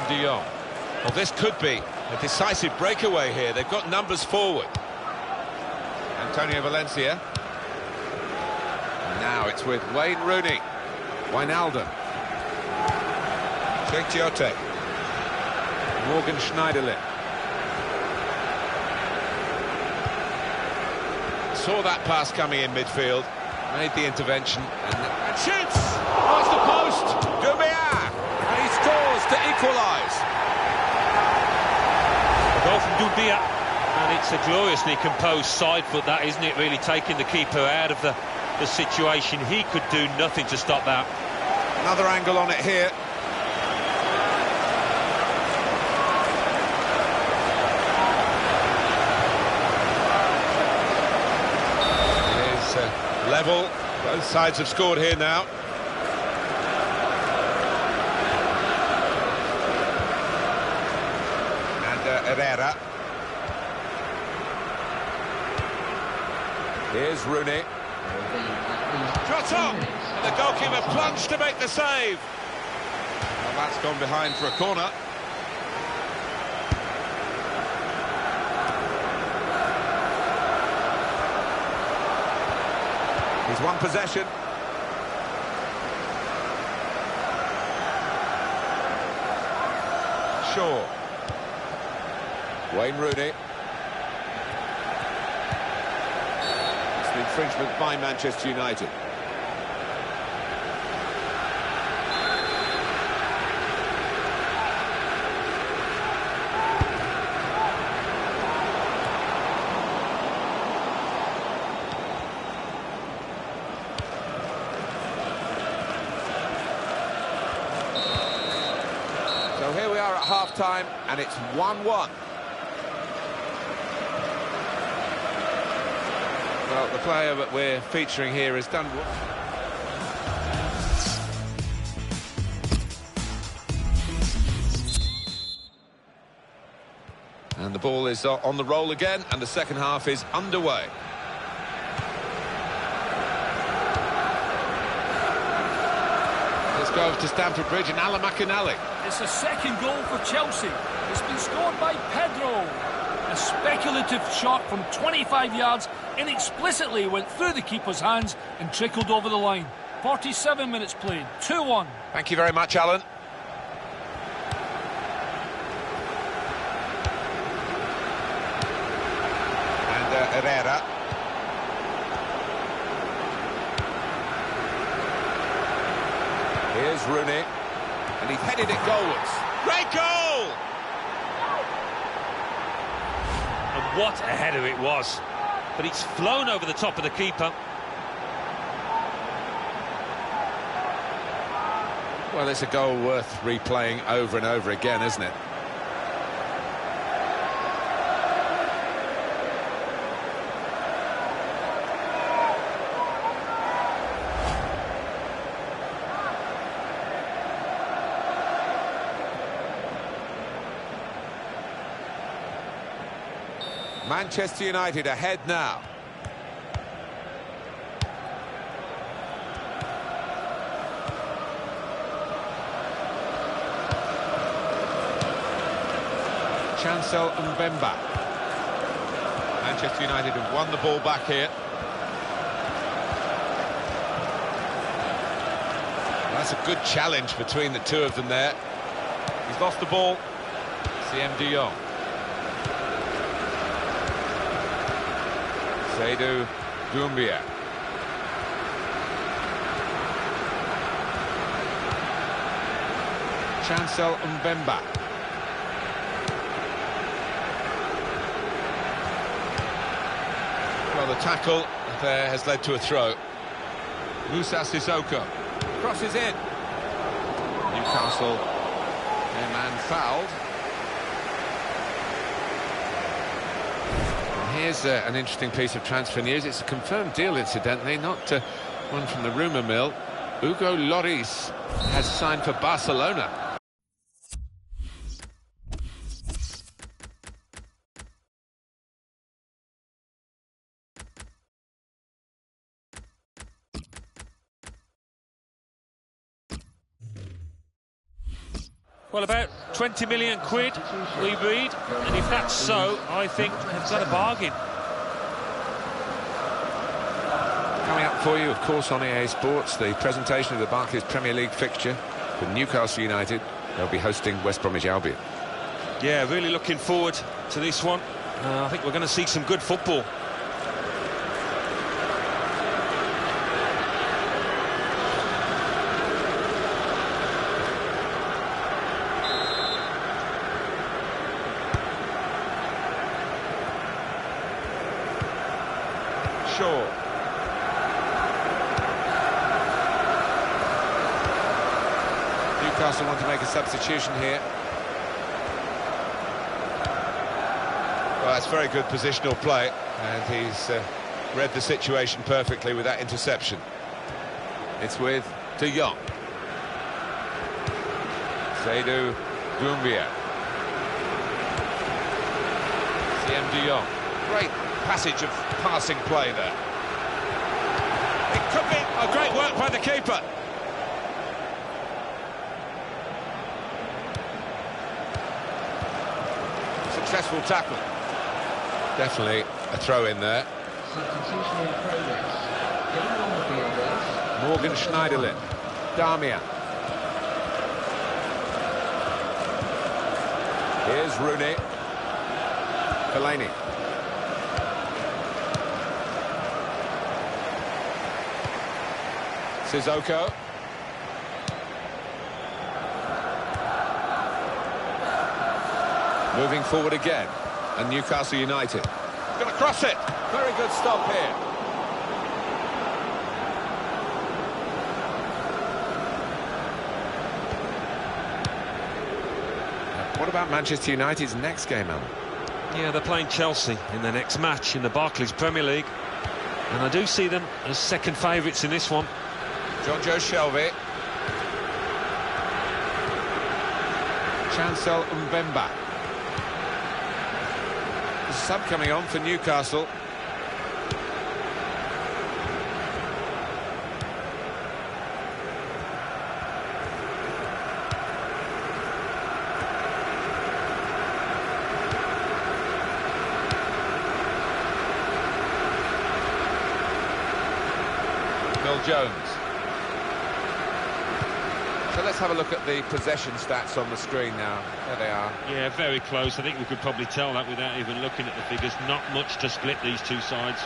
[SPEAKER 2] De Jong. Well, this could be a decisive breakaway here. They've got numbers forward. Antonio Valencia. Now it's with Wayne Rooney. Wijnaldum. Tjote. Morgan Schneiderlin. Saw that pass coming in midfield. Made the intervention and shoots! Past the post! Doumbia! And he scores to equalise.
[SPEAKER 1] A goal from Doumbia, and it's a gloriously composed side foot, that, isn't it? Really taking the keeper out of the situation. He could do nothing to stop that.
[SPEAKER 2] Another angle on it here. It is level. Both sides have scored here now. Herrera. Here's Rooney. Shot on! And the goalkeeper plunged to make the save. Well, that's gone behind for a corner. He's won possession. Shaw. Wayne Rooney. It's an infringement by Manchester United. So here we are at half-time, and it's 1-1. Well, the player that we're featuring here has done... And the ball is on the roll again, and the second half is underway. Let's go over to Stamford Bridge and Alan McInally.
[SPEAKER 5] It's a second goal for Chelsea. It's been scored by Pedro. A speculative shot from 25 yards inexplicitly went through the keeper's hands and trickled over the line. 47 minutes played, 2-1.
[SPEAKER 2] Thank you very much, Alan. Herrera. Here's Rooney, and he's headed it goalwards. Great goal!
[SPEAKER 1] And what a header it was. But it's flown over the top of the keeper.
[SPEAKER 2] Well, it's a goal worth replaying over and over again, isn't it? Manchester United ahead now. Chancel Mbemba. Manchester United have won the ball back here. That's a good challenge between the two of them there. He's lost the ball. CM de Jong. Seydou Doumbia. Chancel Mbemba. Well, the tackle there has led to a throw. Musa Sissoko crosses in. Newcastle, their man fouled. Here's an interesting piece of transfer news. It's a confirmed deal, incidentally, not one from the rumour mill. Hugo Lloris has signed for Barcelona.
[SPEAKER 1] Well, about 20 million quid, we read, and if that's so, I think they've got a bargain.
[SPEAKER 2] Coming up for you, of course, on EA Sports, the presentation of the Barclays Premier League fixture for Newcastle United. They'll be hosting West Bromwich Albion.
[SPEAKER 1] Yeah, really looking forward to this one. I think we're going to see some good football.
[SPEAKER 2] Newcastle want to make a substitution here. Well, that's very good positional play, and he's read the situation perfectly with that interception. It's with de Jong. Seydou Doumbia. CM de Jong. Great passage of passing play there. It could be a great work by the keeper. Successful tackle. Definitely a throw in there.
[SPEAKER 3] Substitution in progress. Getting on the field is
[SPEAKER 2] Morgan Schneiderlin. Darmian. Here's Rooney. Fellaini. Sissoko. Moving forward again, and Newcastle United. He's going to cross it. Very good stop here. What about Manchester United's next game, Alan?
[SPEAKER 1] Yeah, they're playing Chelsea in their next match in the Barclays Premier League. And I do see them as second favourites in this one.
[SPEAKER 2] Jonjo Shelvey. Chancel Mbemba. The sub coming on for Newcastle. Phil Jones. So let's have a look at the possession stats on the screen now. There they are.
[SPEAKER 1] Yeah, very close. I think we could probably tell that without even looking at the figures. Not much to split these two sides.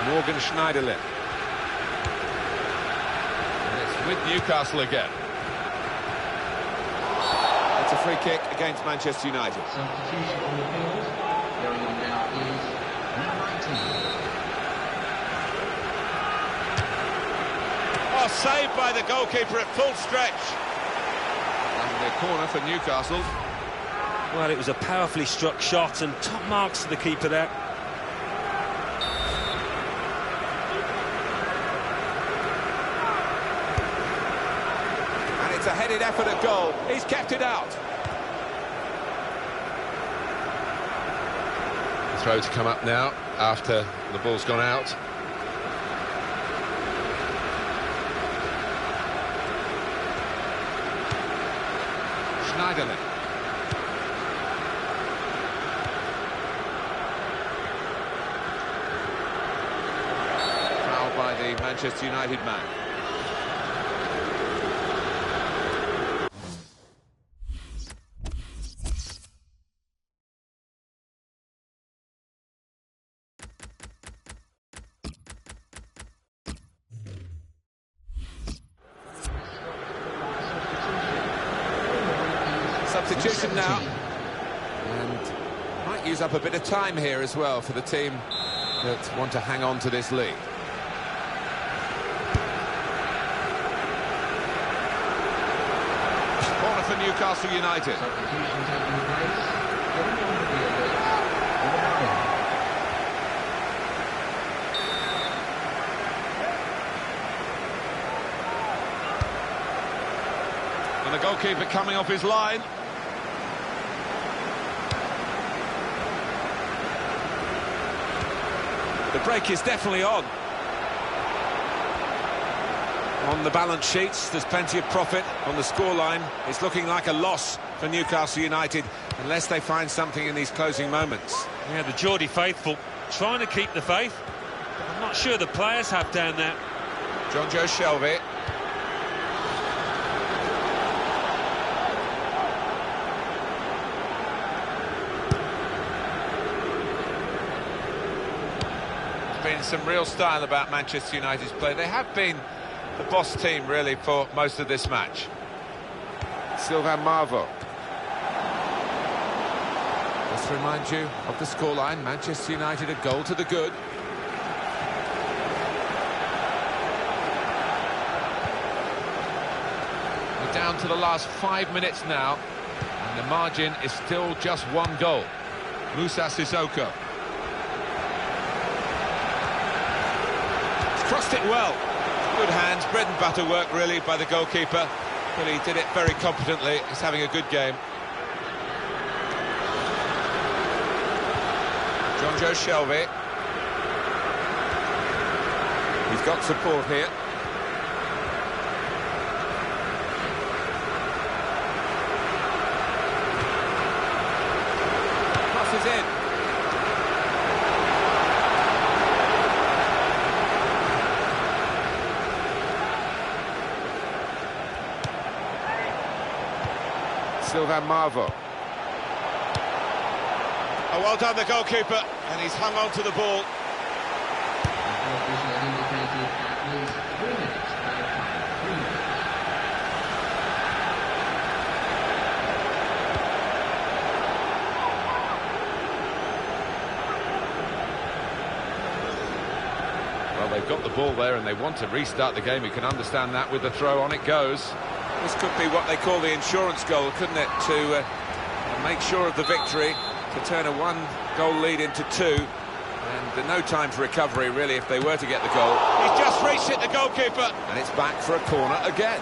[SPEAKER 2] Morgan Schneiderlin. And it's with Newcastle again. It's a free kick against Manchester United.
[SPEAKER 3] Substitution on the field. Going on now is number 19.
[SPEAKER 2] Oh, saved by the goalkeeper at full stretch. And the corner for Newcastle.
[SPEAKER 1] Well, it was a powerfully struck shot and top marks to the keeper there.
[SPEAKER 2] And it's a headed effort at goal. He's kept it out. The throw to come up now after the ball's gone out. Schneiderlin. Foul by the Manchester United man. Substitution now, and might use up a bit of time here as well for the team that want to hang on to this lead. Corner for Newcastle United.
[SPEAKER 3] Substitution taking place. Going on the field is number 9.
[SPEAKER 2] And the goalkeeper coming off his line. The break is definitely on. On the balance sheets, there's plenty of profit. On the scoreline, it's looking like a loss for Newcastle United, unless they find something in these closing moments.
[SPEAKER 1] Yeah, the Geordie faithful trying to keep the faith. But I'm not sure the players have down there.
[SPEAKER 2] Jonjo Shelvey. Been some real style about Manchester United's play. They have been the boss team really for most of this match. Sylvain Marvo. Just to remind you of the scoreline, Manchester United a goal to the good. We're down to the last 5 minutes now, and the margin is still just one goal. Moussa Sissoko. Crossed it well. Good hands, bread and butter work really by the goalkeeper, but he did it very competently. He's having a good game. Jonjo Shelvey. He's got support here. Crosses in. Sylvain Marvo. Oh, well done, the goalkeeper, and he's hung on to the ball.
[SPEAKER 3] The official had indicated at least 3 minutes added time. 3 minutes.
[SPEAKER 2] Well, they've got the ball there and they want to restart the game. You can understand that. With the throw, on it goes. This could be what they call the insurance goal, couldn't it? To make sure of the victory, to turn a 1-goal lead into 2, and no time for recovery really if they were to get the goal. He's just reached it, the goalkeeper, and it's back for a corner again.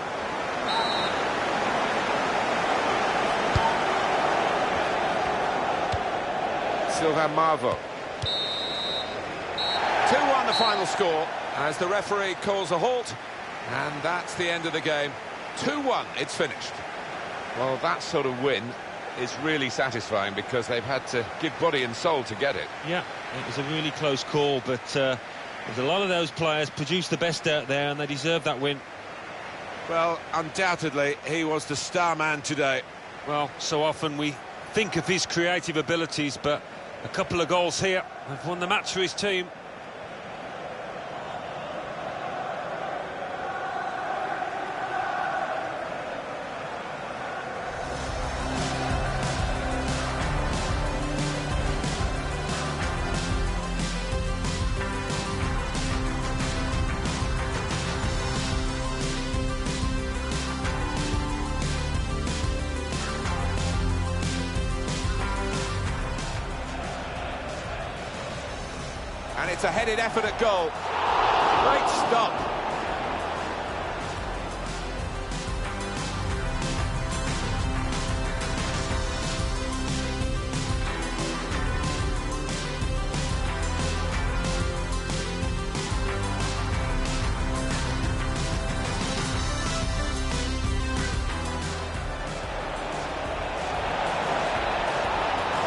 [SPEAKER 2] Sylvain Marvo. 2-1 the final score as the referee calls a halt, and that's the end of the game. 2-1, it's finished. Well, that sort of win is really satisfying because they've had to give body and soul to get it.
[SPEAKER 1] Yeah, it was a really close call, but there's a lot of those players produced the best out there, and they deserve that win.
[SPEAKER 2] Well, undoubtedly, he was the star man today.
[SPEAKER 1] Well, so often we think of his creative abilities, but a couple of goals here have won the match for his team.
[SPEAKER 2] And it's a headed effort at goal. Great stop.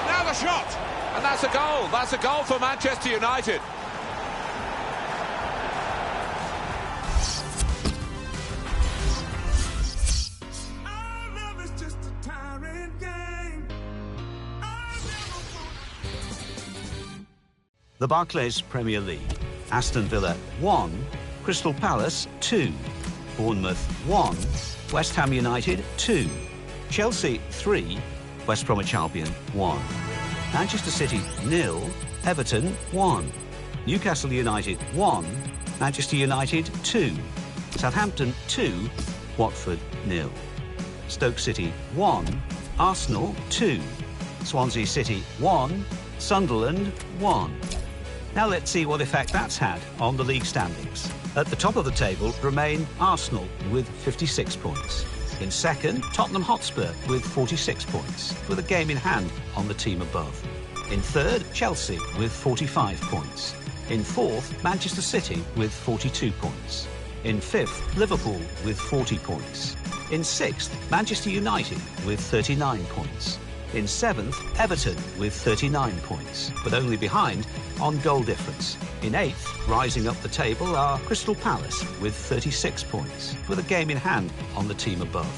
[SPEAKER 2] Now the shot. And that's a goal. That's a goal for Manchester United.
[SPEAKER 4] The Barclays Premier League. Aston Villa 1, Crystal Palace 2, Bournemouth 1, West Ham United 2, Chelsea 3, West Bromwich Albion 1, Manchester City 0, Everton 1, Newcastle United 1, Manchester United 2, Southampton 2, Watford 0, Stoke City 1, Arsenal 2, Swansea City 1, Sunderland 1. Now let's see what effect that's had on the league standings. At the top of the table remain Arsenal with 56 points. In second, Tottenham Hotspur with 46 points, with a game in hand on the team above. In third, Chelsea with 45 points. In fourth, Manchester City with 42 points. In fifth, Liverpool with 40 points. In sixth, Manchester United with 39 points. In seventh, Everton with 39 points, but only behind on goal difference. In eighth, rising up the table, are Crystal Palace with 36 points, with a game in hand on the team above.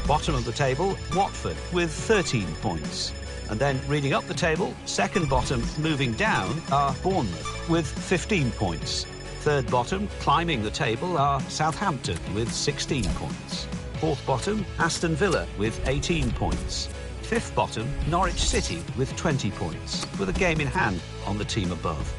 [SPEAKER 4] Bottom of the table, Watford with 13 points. And then reading up the table, second bottom moving down are Bournemouth with 15 points. Third bottom climbing the table are Southampton with 16 points. Fourth bottom, Aston Villa with 18 points. Fifth bottom, Norwich City with 20 points, with a game in hand on the team above.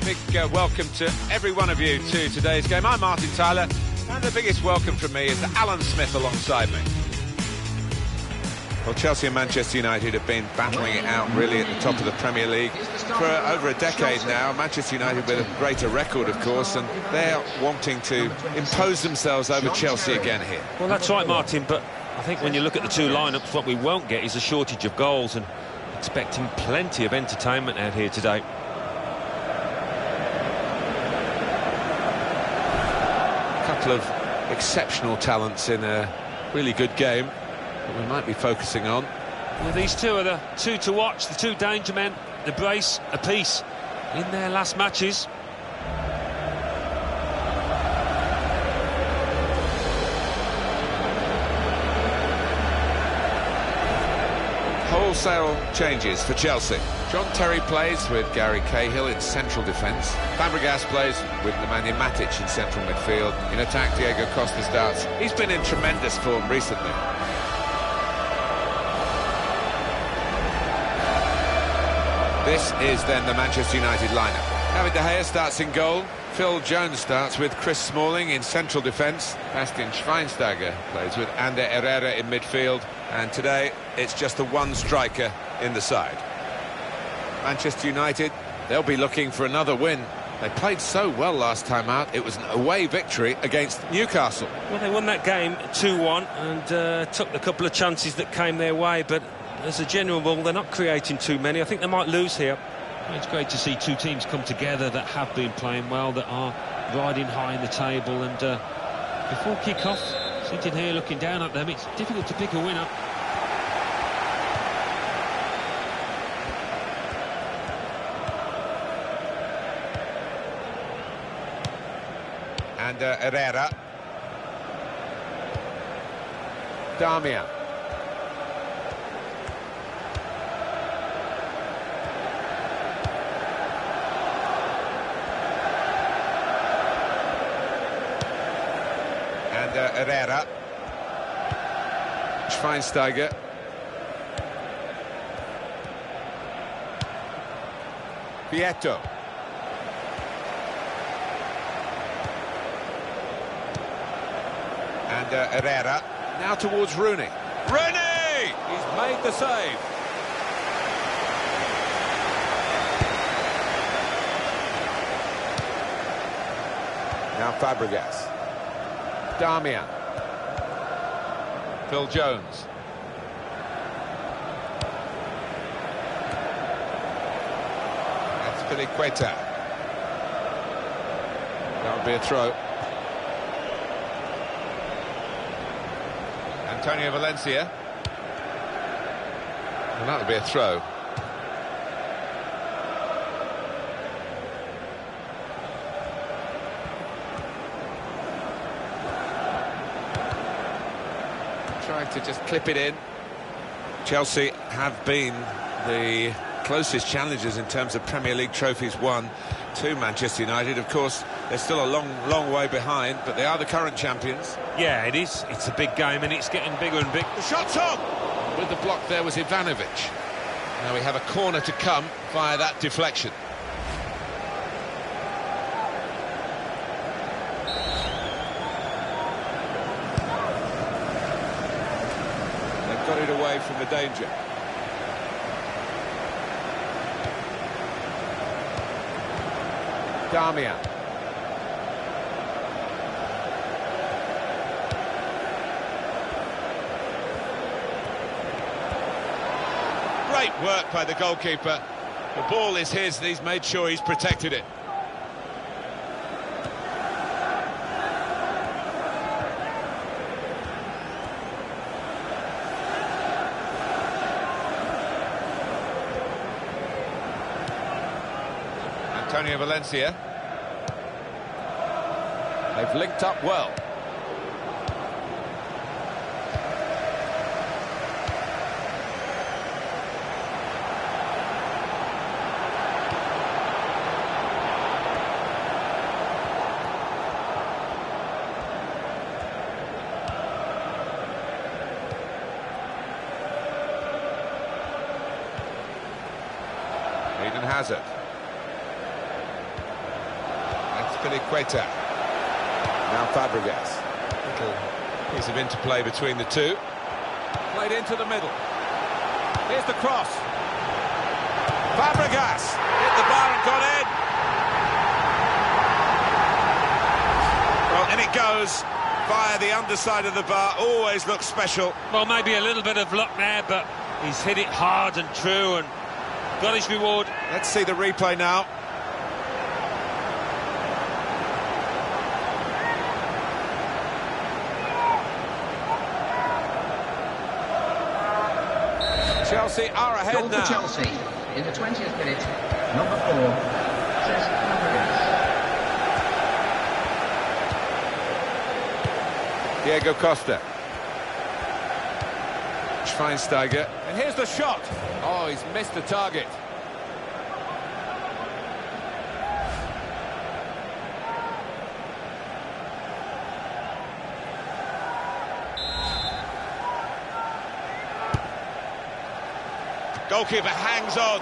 [SPEAKER 2] Big welcome to every one of you to today's game. I'm Martin Tyler, and the biggest welcome from me is to Alan Smith alongside me. Well, Chelsea and Manchester United have been battling it out really at the top of the Premier League for over a decade now. Manchester United with a greater record, of course, and they're wanting to impose themselves over Chelsea again here.
[SPEAKER 1] Well, that's right, Martin, but I think when you look at the two lineups, what we won't get is a shortage of goals, and expecting plenty of entertainment out here today.
[SPEAKER 2] A couple of exceptional talents in a really good game that we might be focusing on.
[SPEAKER 1] Well, these two are the two to watch, the two danger men, the brace apiece in their last matches.
[SPEAKER 2] Wholesale changes for Chelsea. John Terry plays with Gary Cahill in central defence. Fabregas plays with Nemanja Matic in central midfield. In attack, Diego Costa starts. He's been in tremendous form recently. This is then the Manchester United lineup. David De Gea starts in goal. Phil Jones starts with Chris Smalling in central defence. Bastian Schweinsteiger plays with Ander Herrera in midfield. And today, it's just the one striker in the side. Manchester United, they'll be looking for another win. They played so well last time out. It was an away victory against Newcastle.
[SPEAKER 1] Well, they won that game 2-1 and took the couple of chances that came their way, but as a general rule, they're not creating too many. I think they might lose here. It's great to see two teams come together that have been playing well, that are riding high in the table, and before kick-off, sitting here looking down at them, it's difficult to pick a winner.
[SPEAKER 2] And Herrera. Damian. And Herrera. Schweinsteiger. Vieto. And Herrera, now towards Rooney. Rooney! He's made the save. Now Fabregas. Damian. Phil Jones. That's Piliqueta. That would be a throw. Antonio Valencia. And that would be a throw. Trying to just clip it in. Chelsea have been the closest challengers in terms of Premier League trophies won to Manchester United. Of course, they're still a long way behind, but they are the current champions.
[SPEAKER 1] Yeah, it is. It's a big game, and it's getting bigger and bigger.
[SPEAKER 2] The shot's on! With the block there was Ivanovic. Now we have a corner to come via that deflection. They've got it away from the danger. Damian. Great work by the goalkeeper. The ball is his, and he's made sure he's protected it. Antonio Valencia. They've linked up well. Eden Hazard. Azpilicueta. Now Fabregas. Little piece of interplay between the two. Played into the middle. Here's the cross. Fabregas hit the bar and got in. Well, in it goes via the underside of the bar. Always looks special.
[SPEAKER 1] Well, maybe a little bit of luck there, but he's hit it hard and true and got his reward.
[SPEAKER 2] Let's see the replay now. Chelsea are ahead
[SPEAKER 3] Goal
[SPEAKER 2] now.
[SPEAKER 3] for Chelsea in the 20th minute. Number 4, says Fabregas.
[SPEAKER 2] Diego Costa. Schweinsteiger. And here's the shot. Oh, he's missed the target. Goalkeeper hangs on.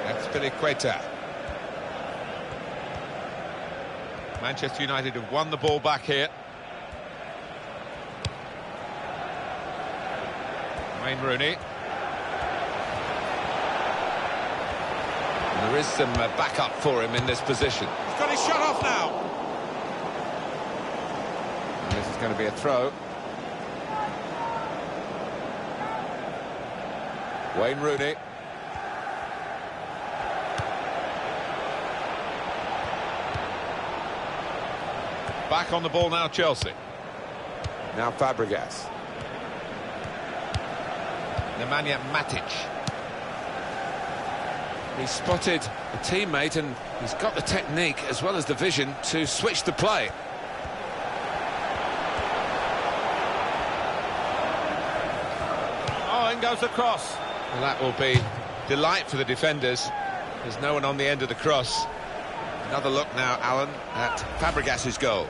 [SPEAKER 2] Azpilicueta. Manchester United have won the ball back here. Wayne Rooney. There is some backup for him in this position. He's got his shot off now. And this is going to be a throw. Wayne Rooney. Back on the ball now, Chelsea. Now Fabregas. Nemanja Matic. He spotted a teammate and he's got the technique as well as the vision to switch the play. Oh, in goes the cross. Well, that will be delight for the defenders. There's no one on the end of the cross. Another look now, Alan, at Fabregas's goal.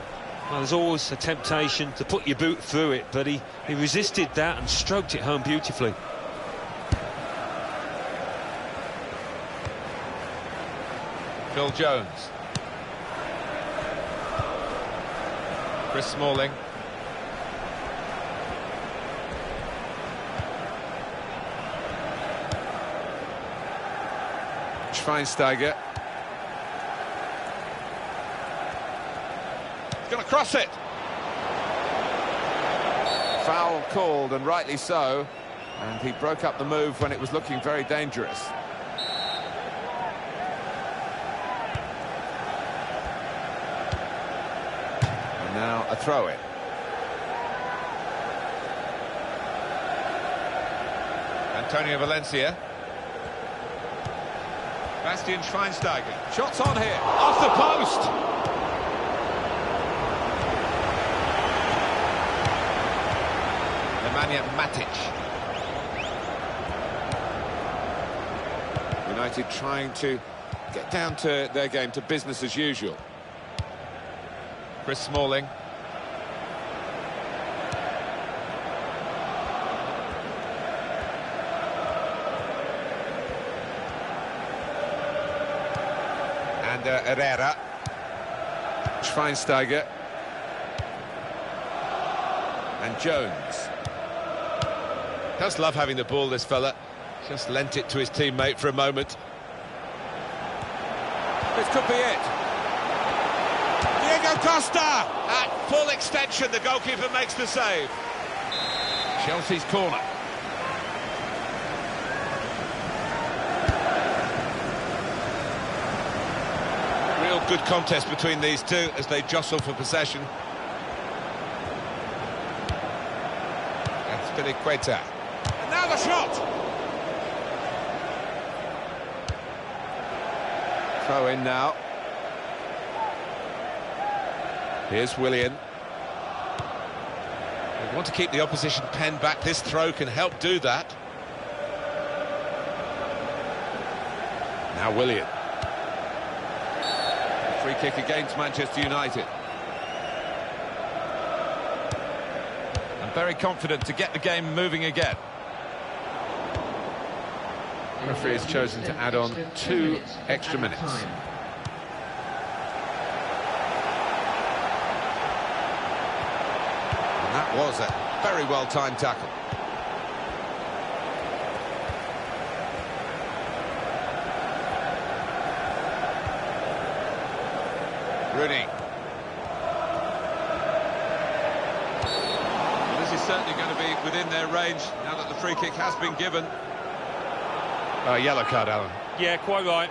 [SPEAKER 1] Well, there's always a temptation to put your boot through it, but he resisted that and stroked it home beautifully.
[SPEAKER 2] Phil Jones. Chris Smalling. Schweinsteiger. He's going to cross it. Foul called, and rightly so. And he broke up the move when it was looking very dangerous. Now a throw-in. Antonio Valencia. Bastian Schweinsteiger. Shots on here. Off the post. Nemanja Matic. United trying to get down to their game, to business as usual. Chris Smalling. And Herrera. Schweinsteiger. And Jones. Does love having the ball, this fella. Just lent it to his teammate for a moment. This could be it. Diego Costa! At full extension, the goalkeeper makes the save. Chelsea's corner. Real good contest between these two as they jostle for possession. Azpilicueta. And now the shot! Throw in now. Here's Willian. They want to keep the opposition pen back. This throw can help do that. Now Willian. Free kick against Manchester United. And
[SPEAKER 7] very confident to get the game moving again.
[SPEAKER 2] The referee has chosen to add on 2 extra minutes. And that was a very well-timed tackle. Rooney.
[SPEAKER 7] Well, this is certainly going to be within their range now that the free kick has been given.
[SPEAKER 2] Yellow card, Alan.
[SPEAKER 1] Yeah, quite right.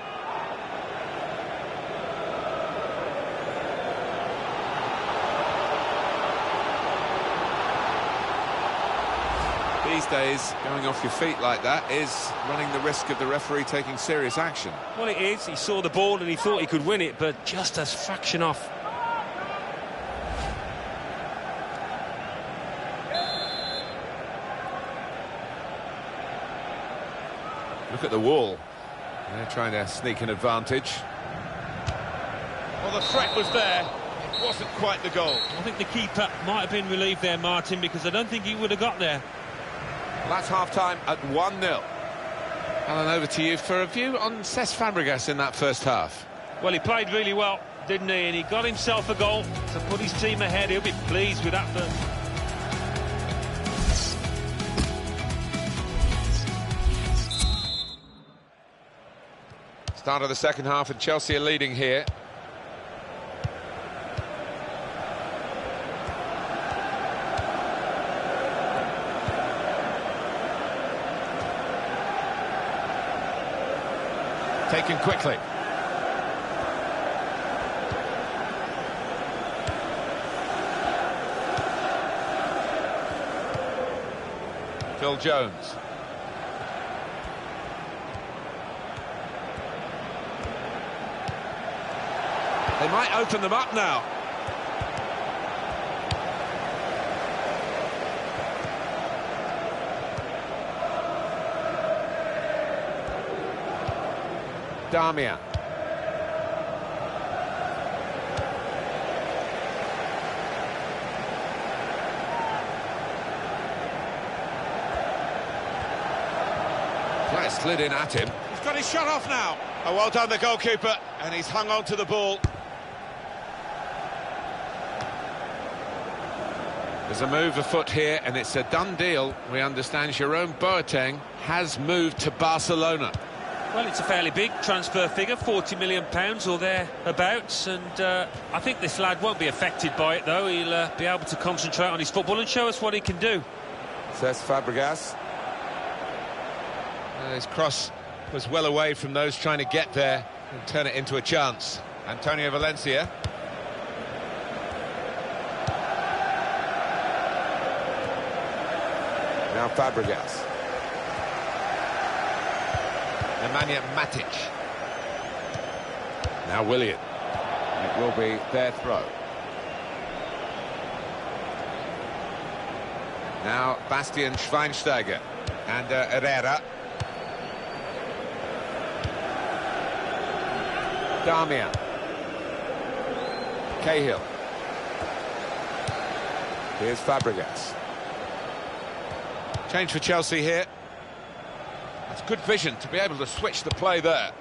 [SPEAKER 2] These days, going off your feet like that is running the risk of the referee taking serious action.
[SPEAKER 1] Well, it is. He saw the ball and he thought he could win it, but just a fraction off.
[SPEAKER 2] Look at the wall. They're trying to sneak an advantage.
[SPEAKER 7] Well, the threat was there. It wasn't quite the goal.
[SPEAKER 1] I think the keeper might have been relieved there, Martin, because I don't think he would have got there.
[SPEAKER 2] Well, that's half-time at 1-0. Alan, over to you for a view on Cesc Fabregas in that first half.
[SPEAKER 1] Well, he played really well, didn't he? And he got himself a goal to put his team ahead. He'll be pleased with that first.
[SPEAKER 2] Start of the second half and Chelsea are leading here.
[SPEAKER 7] Taken quickly. Phil Jones.
[SPEAKER 2] They might open them up now. Darmian. Player slid in at him.
[SPEAKER 7] He's got his shot off now. Oh, well done, the goalkeeper. And he's hung on to the ball.
[SPEAKER 2] There's a move afoot here, and it's a done deal. We understand Jerome Boateng has moved to Barcelona.
[SPEAKER 1] Well, it's a fairly big transfer figure, £40 million or thereabouts, and I think this lad won't be affected by it, though. He'll be able to concentrate on his football and show us what he can do.
[SPEAKER 2] Cesc Fabregas.
[SPEAKER 7] His cross was well away from those trying to get there and turn it into a chance. Antonio Valencia.
[SPEAKER 2] Now Fabregas.
[SPEAKER 7] Nemanja Matic.
[SPEAKER 2] Now Willian. It will be their throw. Now Bastian Schweinsteiger and Herrera. Darmian. Cahill. Here's Fabregas.
[SPEAKER 7] Change for Chelsea here. That's good vision to be able to switch the play there.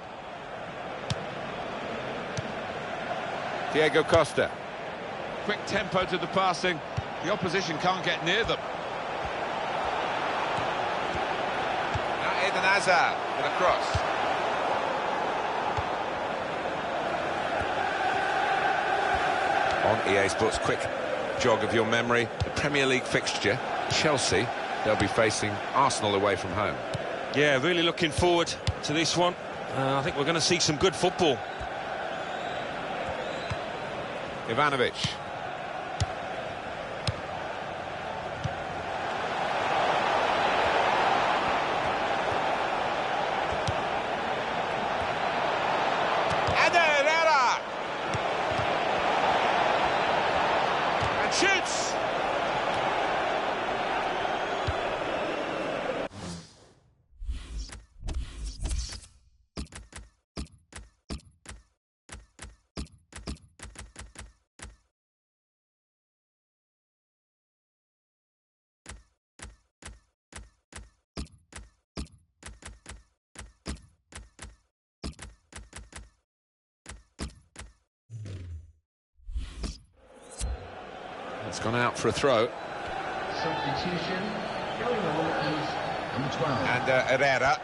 [SPEAKER 2] Diego Costa.
[SPEAKER 7] Quick tempo to the passing. The opposition can't get near them.
[SPEAKER 2] Now Eden Hazard with a cross. On EA Sports, quick jog of your memory. The Premier League fixture, Chelsea, they'll be facing Arsenal away from home.
[SPEAKER 1] Yeah, really looking forward to this one. I think we're going to see some good football.
[SPEAKER 2] Ivanovic. It's gone out for a throw.
[SPEAKER 3] Substitution. Going on is number 12.
[SPEAKER 2] And Herrera.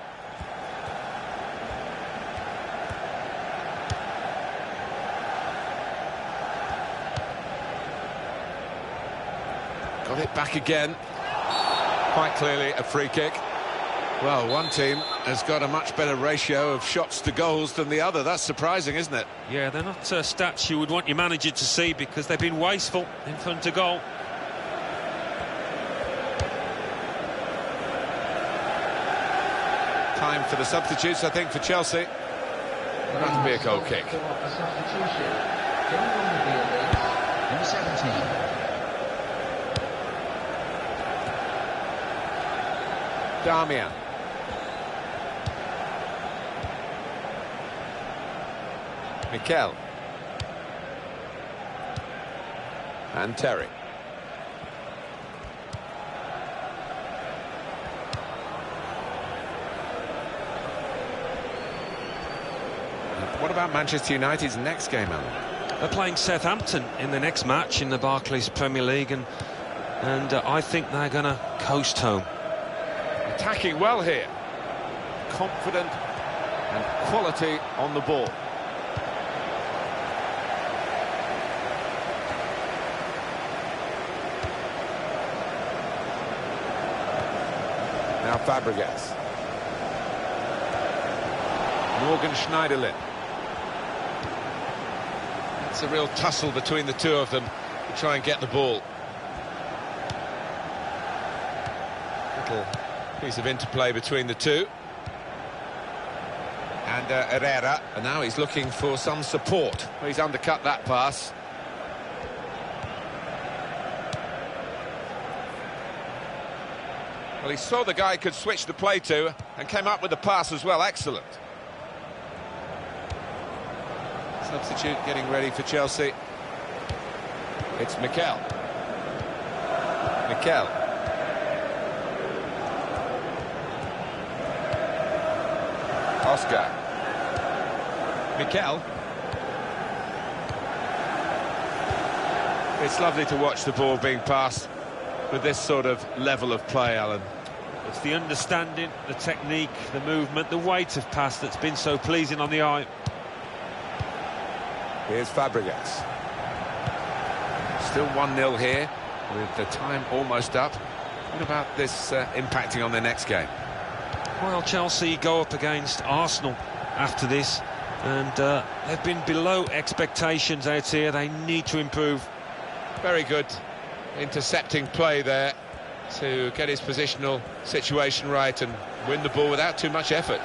[SPEAKER 2] Got it back again. Quite clearly a free kick. Well, one team has got a much better ratio of shots to goals than the other. That's surprising, isn't it?
[SPEAKER 1] Yeah, they're not stats you would want your manager to see because they've been wasteful in front of goal.
[SPEAKER 2] Time for the substitutes, I think, for Chelsea. That'll be a goal kick.
[SPEAKER 3] A substitution. Going on the field is number 17.
[SPEAKER 2] Damian. Mikel. And Terry. What about Manchester United's next game, Alan?
[SPEAKER 1] They're playing Southampton in the next match in the Barclays Premier League, and I think they're going to coast home.
[SPEAKER 2] Attacking well here. Confident and quality on the ball. Now Fabregas. Morgan Schneiderlin.
[SPEAKER 7] It's a real tussle between the two of them to try and get the ball. Little piece of interplay between the two.
[SPEAKER 2] And Herrera. And now he's looking for some support. Well, he's undercut that pass. Well, he saw the guy could switch the play to and came up with the pass as well. Excellent. Substitute getting ready for Chelsea. It's Mikel. Mikel. Oscar. Mikel. It's lovely to watch the ball being passed with this sort of level of play, Alan.
[SPEAKER 1] It's the understanding, the technique, the movement, the weight of pass that's been so pleasing on the eye.
[SPEAKER 2] Here's Fabregas. Still 1-0 here, with the time almost up. What about this impacting on their next game?
[SPEAKER 1] Well, Chelsea go up against Arsenal after this, and they've been below expectations out here. They need to improve.
[SPEAKER 7] Very good intercepting play there to get his positional situation right and win the ball without too much effort.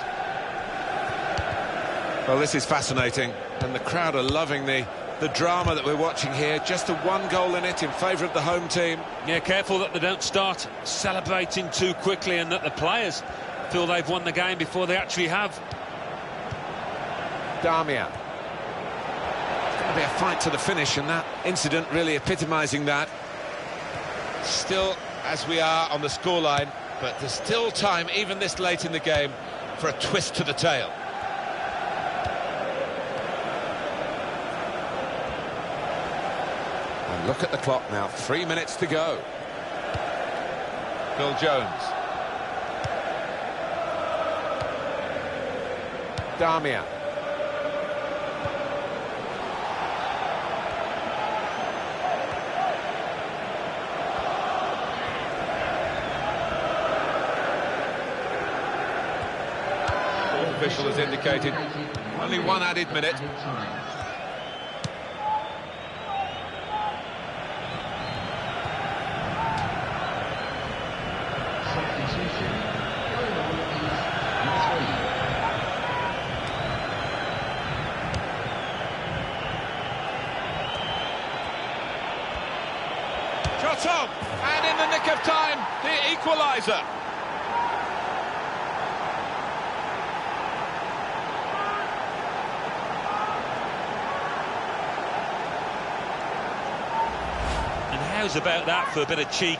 [SPEAKER 2] Well, this is fascinating, and the crowd are loving the drama that we're watching here. Just a one goal in it in favour of the home team.
[SPEAKER 1] Yeah, careful that they don't start celebrating too quickly and that the players feel they've won the game before they actually have.
[SPEAKER 2] Damian. It's going to be a fight to the finish, and that incident really epitomising that.
[SPEAKER 7] Still, as we are on the scoreline, but there's still time, even this late in the game, for a twist to the tail.
[SPEAKER 2] And look at the clock now, 3 minutes to go.
[SPEAKER 7] Phil Jones.
[SPEAKER 2] Damian.
[SPEAKER 7] Official has indicated only one added minute.
[SPEAKER 3] Substitution. Going on is number 3.
[SPEAKER 7] Shot on, and in the nick of time, the equaliser.
[SPEAKER 1] How's about that for a bit of cheek,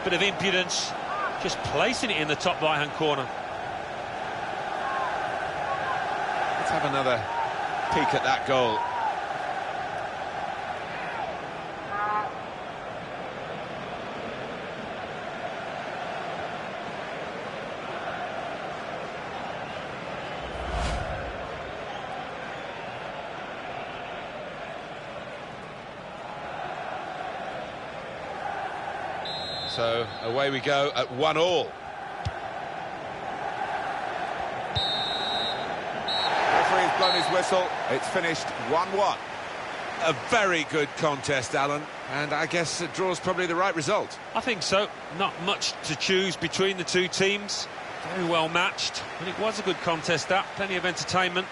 [SPEAKER 1] bit of impudence, just placing it in the top right-hand corner.
[SPEAKER 2] Let's have another peek at that goal.
[SPEAKER 7] So away we go at 1-1.
[SPEAKER 2] Referee has blown his whistle. It's finished 1-1. A very good contest, Alan, and I guess a draw's probably the right result.
[SPEAKER 1] I think so. Not much to choose between the two teams. Very well matched, and it was a good contest, that. Plenty of entertainment.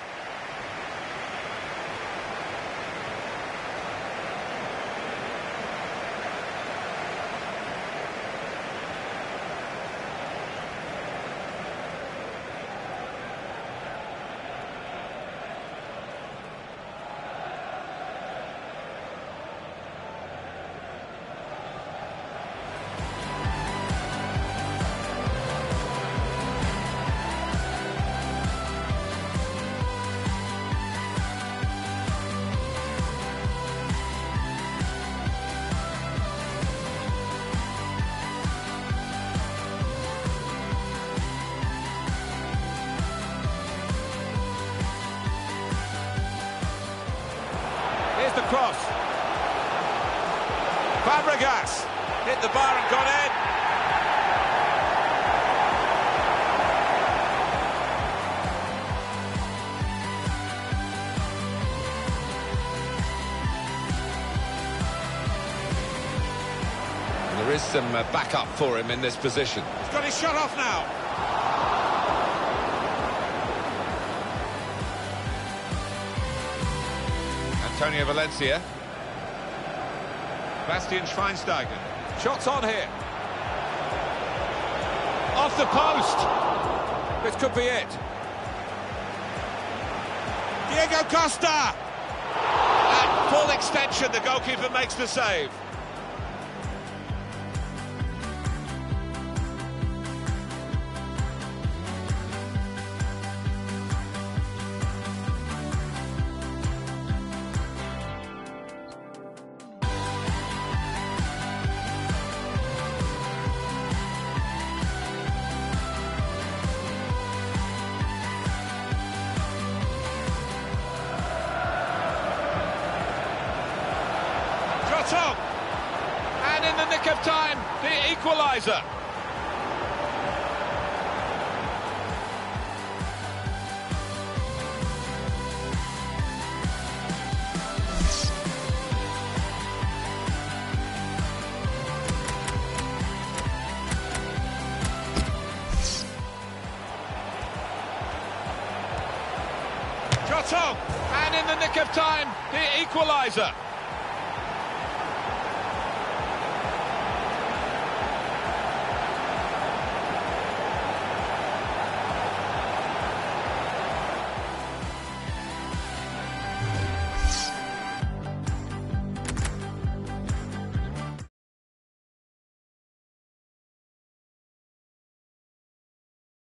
[SPEAKER 2] Here's the cross. Fabregas hit the bar and got in.
[SPEAKER 7] There is some backup for him in this position.
[SPEAKER 2] He's got his shot off now.
[SPEAKER 7] Antonio Valencia. Bastian Schweinsteiger.
[SPEAKER 2] Shots on here. Off the post. This could be it. Diego Costa.
[SPEAKER 7] At full extension, the goalkeeper makes the save. And in the nick of time, the equaliser. Jotong, and in the nick of time, the equaliser.